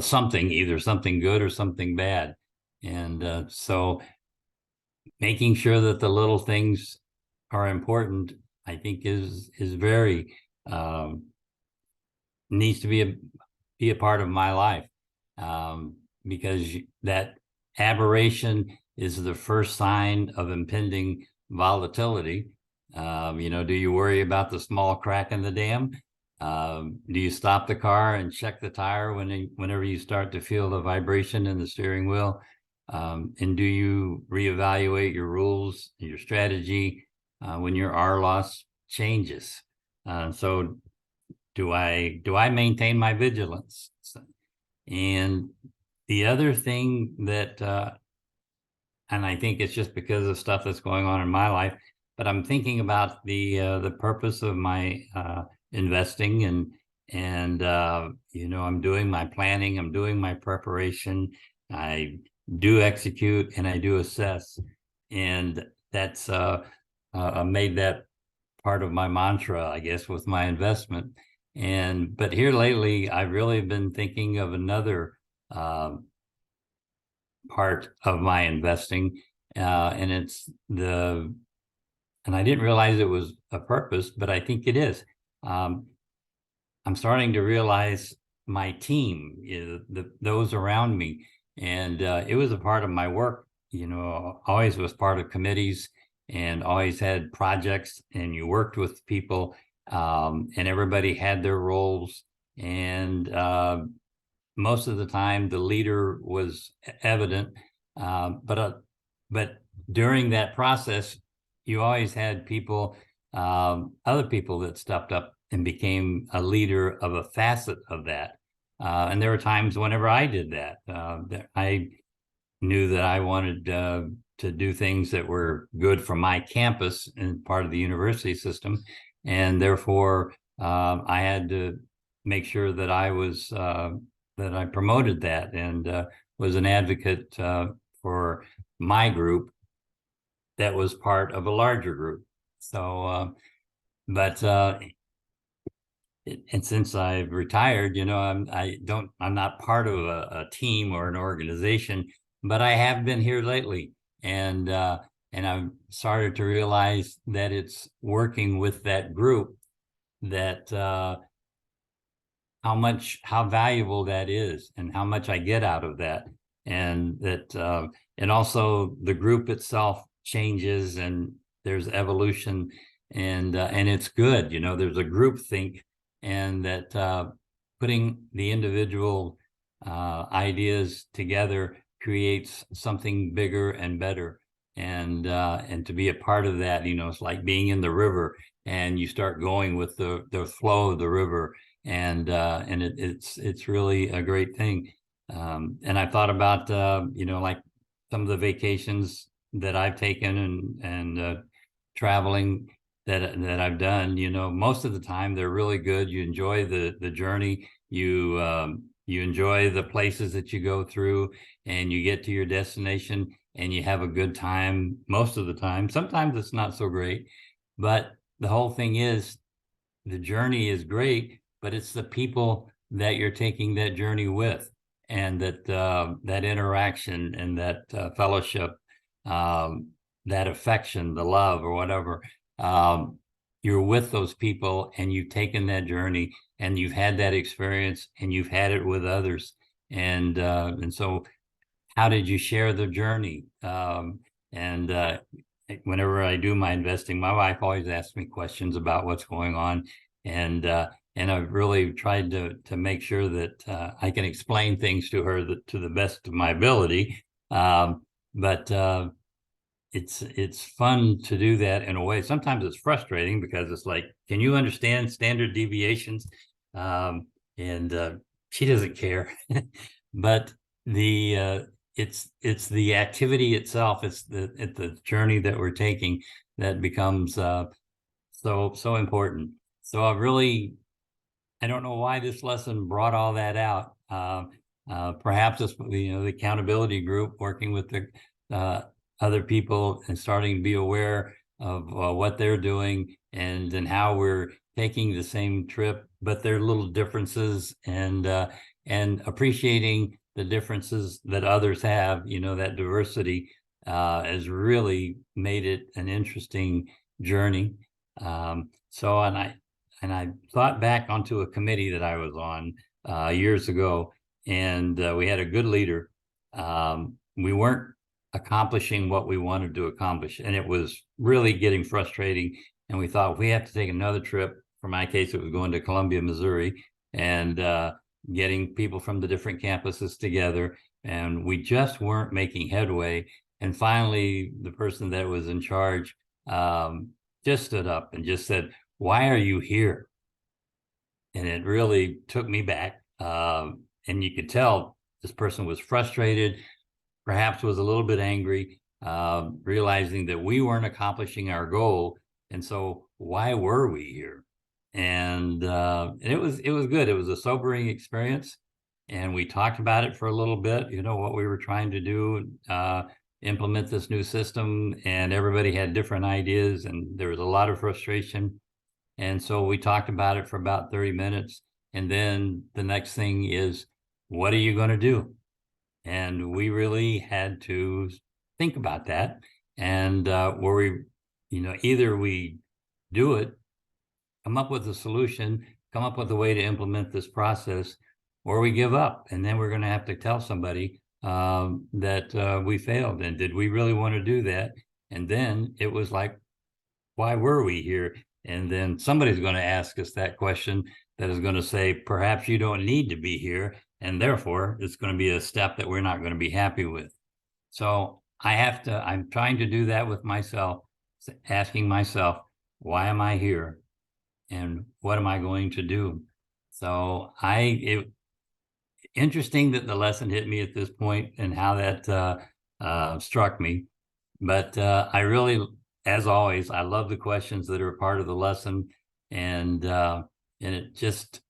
something, either something good or something bad. And so making sure that the little things are important, I think is very needs to be a part of my life, because that aberration is the first sign of impending volatility. Do you worry about the small crack in the dam? Do you stop the car and check the tire whenever you start to feel the vibration in the steering wheel? And do you reevaluate your rules, your strategy, when your R loss changes? So do I maintain my vigilance? And the other thing that, and I think it's just because of stuff that's going on in my life, but I'm thinking about the purpose of my investing, and I'm doing my planning, I'm doing my preparation, I do execute, and I do assess, and that's made that part of my mantra, I guess, with my investment. But here lately, I've really been thinking of another part of my investing, and it's and I didn't realize it was a purpose, but I think it is. I'm starting to realize my team, those around me, and it was a part of my work. Always was part of committees and always had projects, and you worked with people, and everybody had their roles, and most of the time the leader was evident, but during that process you always had people, other people that stepped up and became a leader of a facet of that, and there were times whenever I did that, that I knew that I wanted to do things that were good for my campus and part of the university system, and therefore I had to make sure that I was that I promoted that, and was an advocate for my group that was part of a larger group. So, and since I've retired, I'm not part of a team or an organization, but I have been here lately, and I've started to realize that it's working with that group that how valuable that is, and how much I get out of that, and that and also the group itself changes, and there's evolution, and it's good. There's a group think, and that putting the individual ideas together creates something bigger and better, and to be a part of that, it's like being in the river, and you start going with the flow of the river, and it's really a great thing. And I thought about like some of the vacations that I've taken, and traveling that I've done. Most of the time they're really good. You enjoy the journey. You enjoy the places that you go through, and you get to your destination and you have a good time most of the time. Sometimes it's not so great, but the whole thing is the journey is great, but it's the people that you're taking that journey with, and that interaction, and that fellowship, that affection, the love, or whatever. You're with those people, and you've taken that journey, and you've had that experience, and you've had it with others. And so how did you share the journey? And whenever I do my investing, my wife always asks me questions about what's going on. And I've really tried to make sure that I can explain things to her to the best of my ability. But it's fun to do that in a way. Sometimes it's frustrating because it's like, can you understand standard deviations? And she doesn't care. But it's the activity itself, it's the journey that we're taking that becomes so important. So I don't know why this lesson brought all that out. Perhaps it's, the accountability group working with the other people and starting to be aware of what they're doing and then how we're taking the same trip, but there are little differences, and appreciating the differences that others have. That diversity has really made it an interesting journey. So, and I thought back onto a committee that I was on years ago, and we had a good leader. We weren't accomplishing what we wanted to accomplish, and it was really getting frustrating. And we thought, we have to take another trip. For my case, it was going to Columbia, Missouri, and getting people from the different campuses together. And we just weren't making headway. And finally, the person that was in charge just stood up and just said, "Why are you here?" And it really took me back. And you could tell this person was frustrated, perhaps was a little bit angry, realizing that we weren't accomplishing our goal. And so why were we here? And it was good. It was a sobering experience. And we talked about it for a little bit, what we were trying to do, implement this new system, and everybody had different ideas, and there was a lot of frustration. And so we talked about it for about 30 minutes. And then the next thing is, what are you going to do? And we really had to think about that. And where we, either we do it, come up with a solution, come up with a way to implement this process, or we give up. And then we're going to have to tell somebody that we failed. And did we really want to do that? And then it was like, why were we here? And then somebody's going to ask us that question that is going to say, perhaps you don't need to be here. And therefore, it's going to be a step that we're not going to be happy with. So I'm trying to do that with myself, asking myself, why am I here? And what am I going to do? So interesting that the lesson hit me at this point and how that struck me. But I really, as always, I love the questions that are part of the lesson, and it just,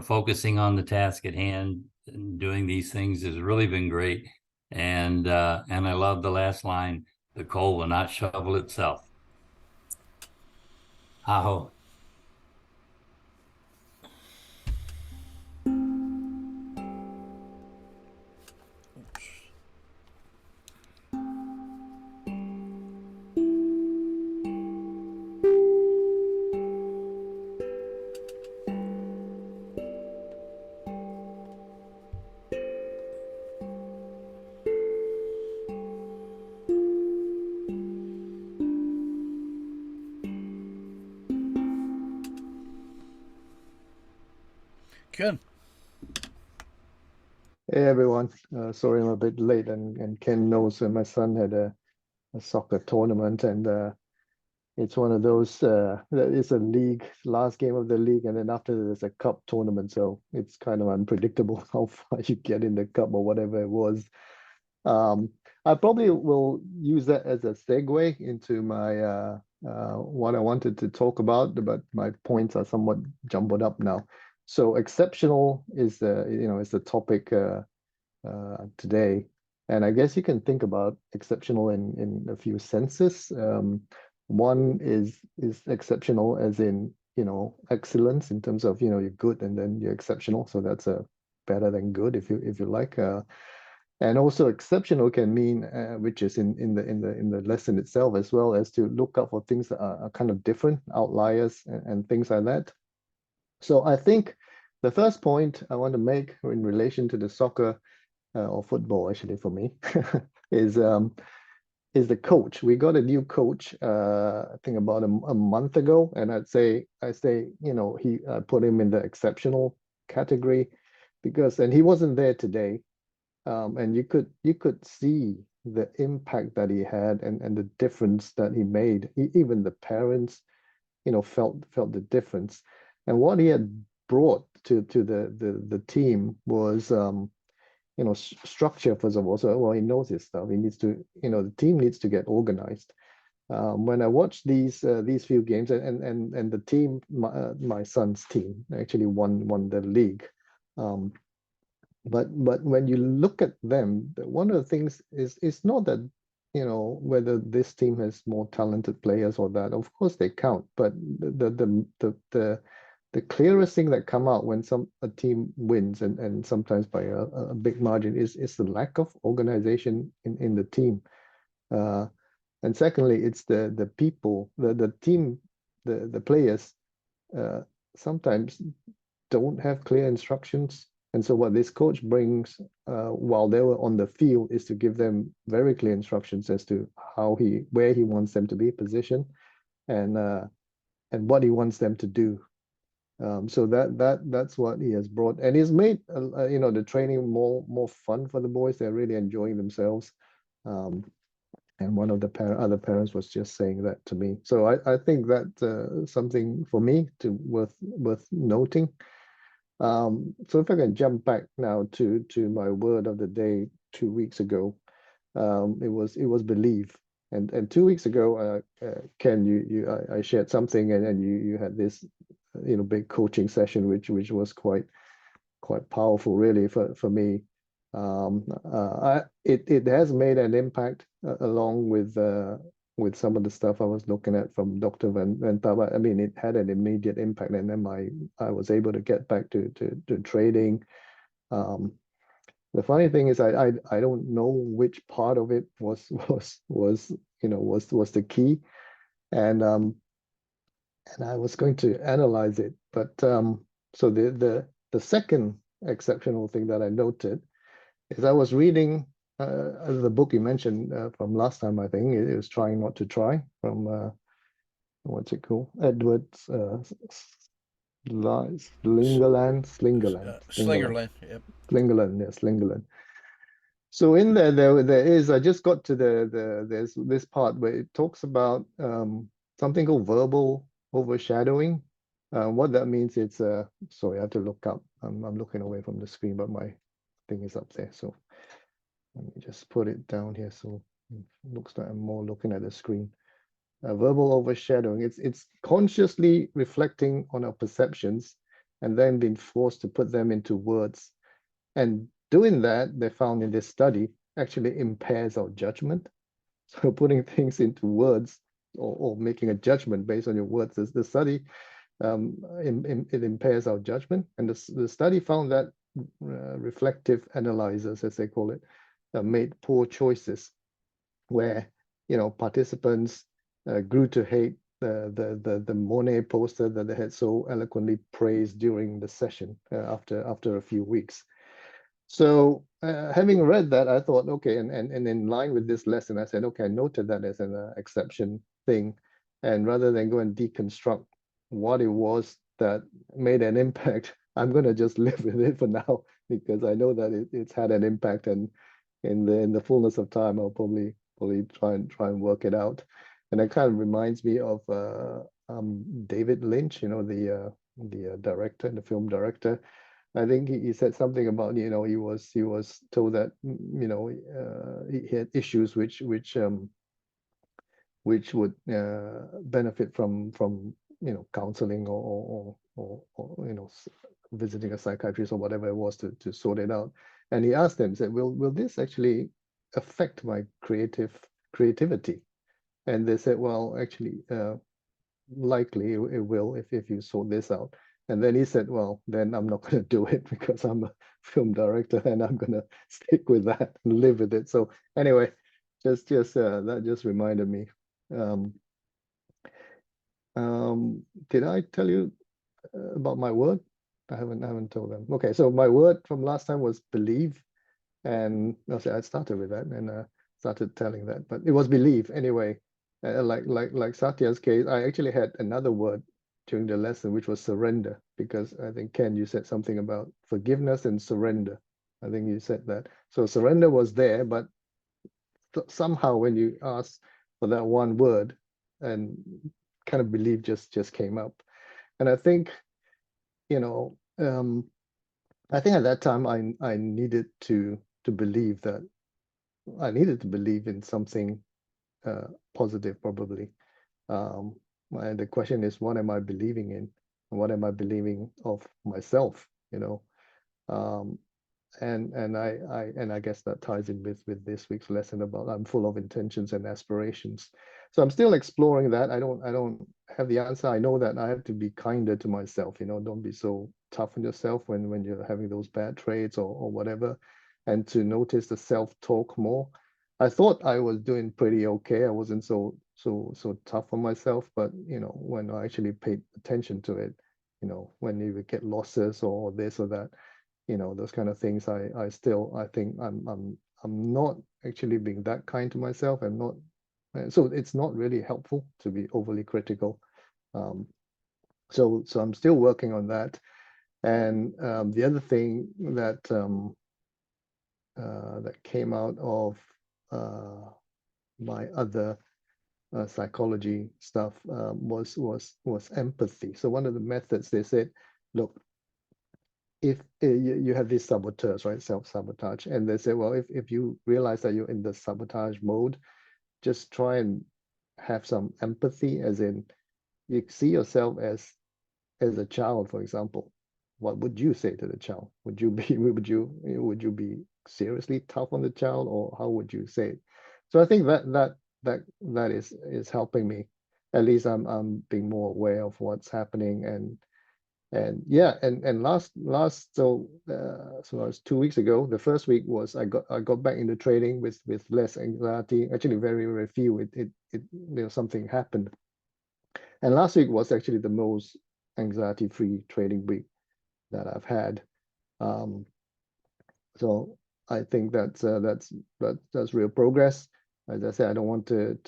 focusing on the task at hand and doing these things has really been great. And I love the last line: the coal will not shovel itself. Aho. Good. Hey everyone, sorry I'm a bit late, and Ken knows my son had a soccer tournament, and it's one of those that is a league, last game of the league, and then after there's a cup tournament, so it's kind of unpredictable how far you get in the cup or whatever it was. I probably will use that as a segue into my what I wanted to talk about, but my points are somewhat jumbled up now. So exceptional is the topic today, and I guess you can think about exceptional in a few senses. One is exceptional as in excellence, in terms of you're good and then you're exceptional, so that's a better than good, if you like. And also exceptional can mean, which is in the lesson itself, as well, as to look out for things that are kind of different, outliers, and things like that. So I think the first point I want to make in relation to the soccer or football, actually, for me, is the coach. We got a new coach, I think about a month ago, and I say I put him in the exceptional category, and he wasn't there today, and you could see the impact that he had, and the difference that he made. Even the parents, felt the difference, and what he had brought to the team was structure first of all. So well, he knows his stuff. He needs to, the team needs to get organized. When I watched these few games, and the team, my son's team actually won the league. But when you look at them, one of the things is it's not that whether this team has more talented players or that. Of course they count, but the clearest thing that come out when a team wins, and sometimes by a big margin, is the lack of organization in the team. And secondly, it's the people, the team, the players sometimes don't have clear instructions. And so what this coach brings while they were on the field is to give them very clear instructions as to where he wants them to be positioned, and what he wants them to do. So that's what he has brought, and he's made the training more fun for the boys. They're really enjoying themselves. And one of the other parents was just saying that to me. So I think that something for me worth noting. So if I can jump back now to my word of the day 2 weeks ago, it was believe. And 2 weeks ago, Ken, I shared something, and you had this big coaching session, which was quite powerful really for me. It has made an impact along with some of the stuff I was looking at from Dr. Van Tava. I mean, it had an immediate impact, and then I was able to get back to trading. The funny thing is, I don't know which part of it was the key, and I was going to analyze it. But so the second exceptional thing that I noted is I was reading the book you mentioned from last time. I think it was Trying Not to Try, from what's it called? Edward's Slingerland. Slingerland. Yep. Slingerland. So in there is, I just got to there's this part where it talks about something called verbal overshadowing. What that means, it's sorry, I have to look up. I'm looking away from the screen, but my thing is up there. So let me just put it down here, so it looks like I'm more looking at the screen. Verbal overshadowing. It's consciously reflecting on our perceptions and then being forced to put them into words. And doing that, they found in this study, actually impairs our judgment. So putting things into words, or making a judgment based on your words, the study, it impairs our judgment. And the study found that reflective analyzers, as they call it, made poor choices, where participants grew to hate the Monet poster that they had so eloquently praised during the session after a few weeks. So having read that, I thought, okay, and in line with this lesson, I said, okay, I noted that as an exception thing, and rather than go and deconstruct what it was that made an impact, I'm going to just live with it for now, because I know that it's had an impact, and in the fullness of time, I'll probably try and work it out. And it kind of reminds me of David Lynch, the director, the film director. I think he said something about, he was told that he had issues which would benefit from counseling or visiting a psychiatrist or whatever it was to sort it out. And he asked them, said, will this actually affect my creativity? And they said, well, actually, likely it will if you sort this out. And then he said, well, then I'm not going to do it, because I'm a film director and I'm going to stick with that and live with it. So anyway, just that just reminded me. Did I tell you about my word? I haven't told them. Okay, so my word from last time was believe, and I started with that and started telling that, but it was believe anyway. Like Satya's case, I actually had another word during the lesson, which was surrender, because I think, Ken, you said something about forgiveness and surrender. I think you said that. So surrender was there, but somehow when you asked for that one word, and kind of belief just came up. And I think, I think at that time I needed to to believe that I needed to believe in something positive, probably. And the question is, what am I believing in? And what am I believing of myself? And I guess that ties in with this week's lesson about I'm full of intentions and aspirations. So I'm still exploring that. I don't have the answer. I know that I have to be kinder to myself. Don't be so tough on yourself when you're having those bad traits or whatever, and to notice the self-talk more. I thought I was doing pretty okay. I wasn't so tough on myself, but when I actually paid attention to it, when you get losses or this or that, those kind of things, I think I'm not actually being that kind to myself. I'm not, so it's not really helpful to be overly critical. So I'm still working on that. And the other thing that that came out of my other psychology stuff was empathy. So one of the methods, they said, look, if you have these saboteurs, right, self-sabotage, and they say, well, if you realize that you're in the sabotage mode, just try and have some empathy, as in you see yourself as a child, for example. What would you say to the child? Would you be seriously tough on the child, or how would you say it? So I think that is helping me. At least I'm being more aware of what's happening. And yeah, and last so it was 2 weeks ago. The first week was I got back into trading with less anxiety. Actually, very few. Something happened. And last week was actually the most anxiety-free trading week that I've had. So I think that's real progress. As I said, I don't want to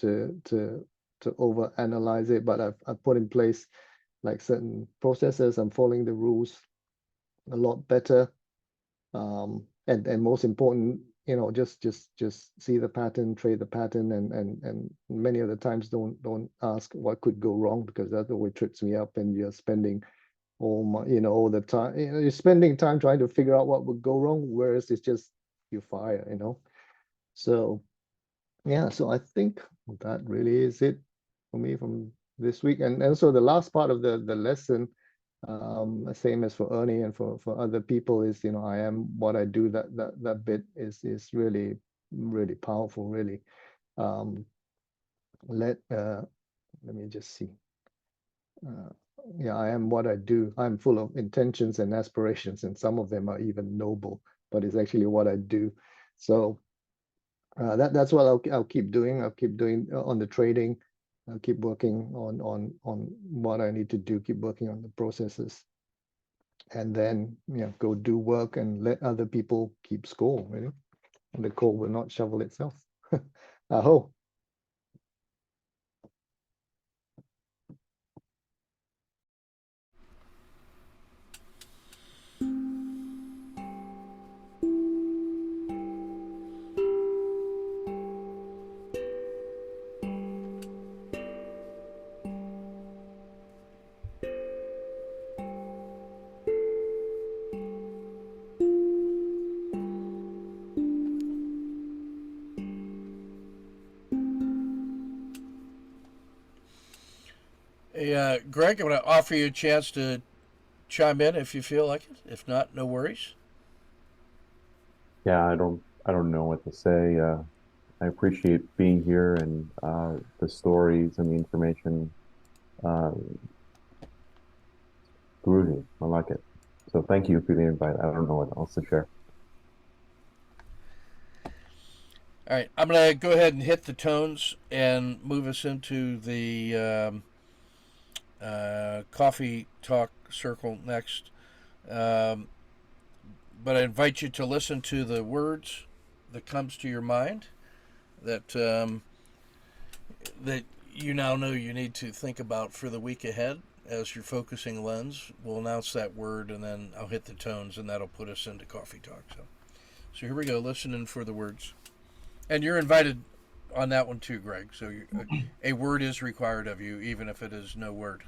overanalyze it, but I've put in place like certain processes. I'm following the rules a lot better. And most important, just see the pattern, trade the pattern, and many of the times don't ask what could go wrong, because that always trips me up. And you're spending all the time, you're spending time trying to figure out what would go wrong, whereas it's just you fire. So yeah, so I think that really is it for me from this week. And so the last part of the lesson, same as for Ernie and for other people, is I am what I do. That bit is really powerful, really. Let me just see. Yeah, I am what I do. I'm full of intentions and aspirations, and some of them are even noble, but it's actually what I do. So that's what I'll keep doing. I'll keep doing on the trading. I'll keep working on what I need to do. Keep working on the processes, and then go do work and let other people keep score. Really, and the coal will not shovel itself. I hope. Hey, Greg, I'm going to offer you a chance to chime in if you feel like it. If not, no worries. Yeah, I don't know what to say. I appreciate being here, and the stories and the information. Uh, Groovy. I like it. So thank you for the invite. I don't know what else to share. All right, I'm going to go ahead and hit the tones and move us into the coffee talk circle next. Um, but I invite you to listen to the words that comes to your mind that that you now know you need to think about for the week ahead as your focusing lens. We'll announce that word, and then I'll hit the tones, and that'll put us into coffee talk. So here we go. Listening for the words, and you're invited on that one too, Greg. So a word is required of you, even if it is no word.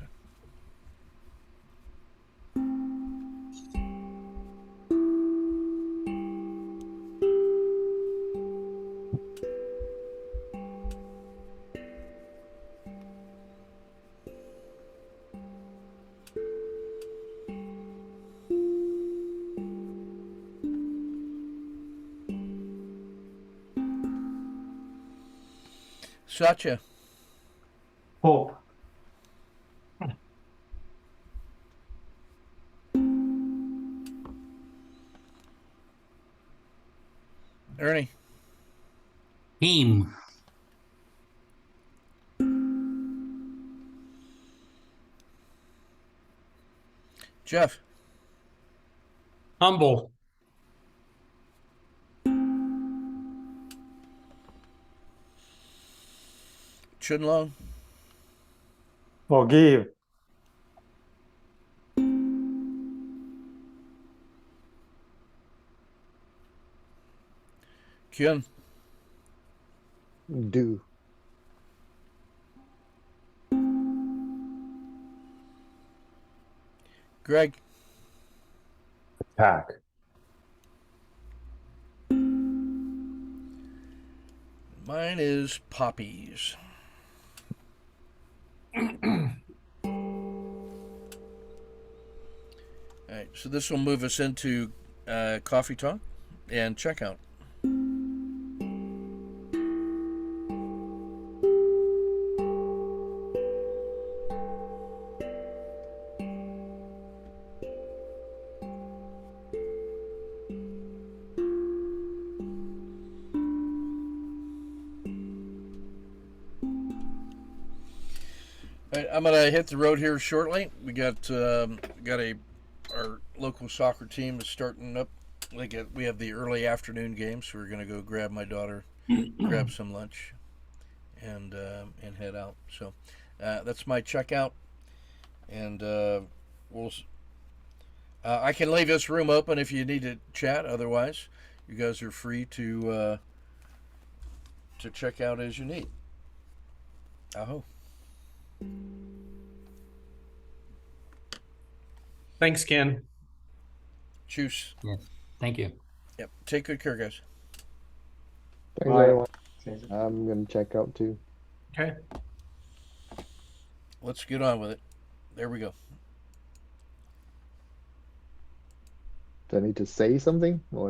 Satya. Hope. Ernie. Team. Jeff. Humble. Chunlong. Forgive. Kyun. Do. Greg. Attack. Mine is poppies. All right, so this will move us into coffee talk and checkout. All right, I'm gonna hit the road here shortly. We got our local soccer team is starting up. We have the early afternoon game, so we're gonna go grab my daughter, grab some lunch, and head out. So that's my checkout, and I can leave this room open if you need to chat. Otherwise, you guys are free to check out as you need. Aho. Thanks, Ken. Choose. Yes. Thank you. Yep. Take good care, guys. Thanks, Bye. everyone. I'm going to check out too. Okay. Let's get on with it. There we go. Do I need to say something or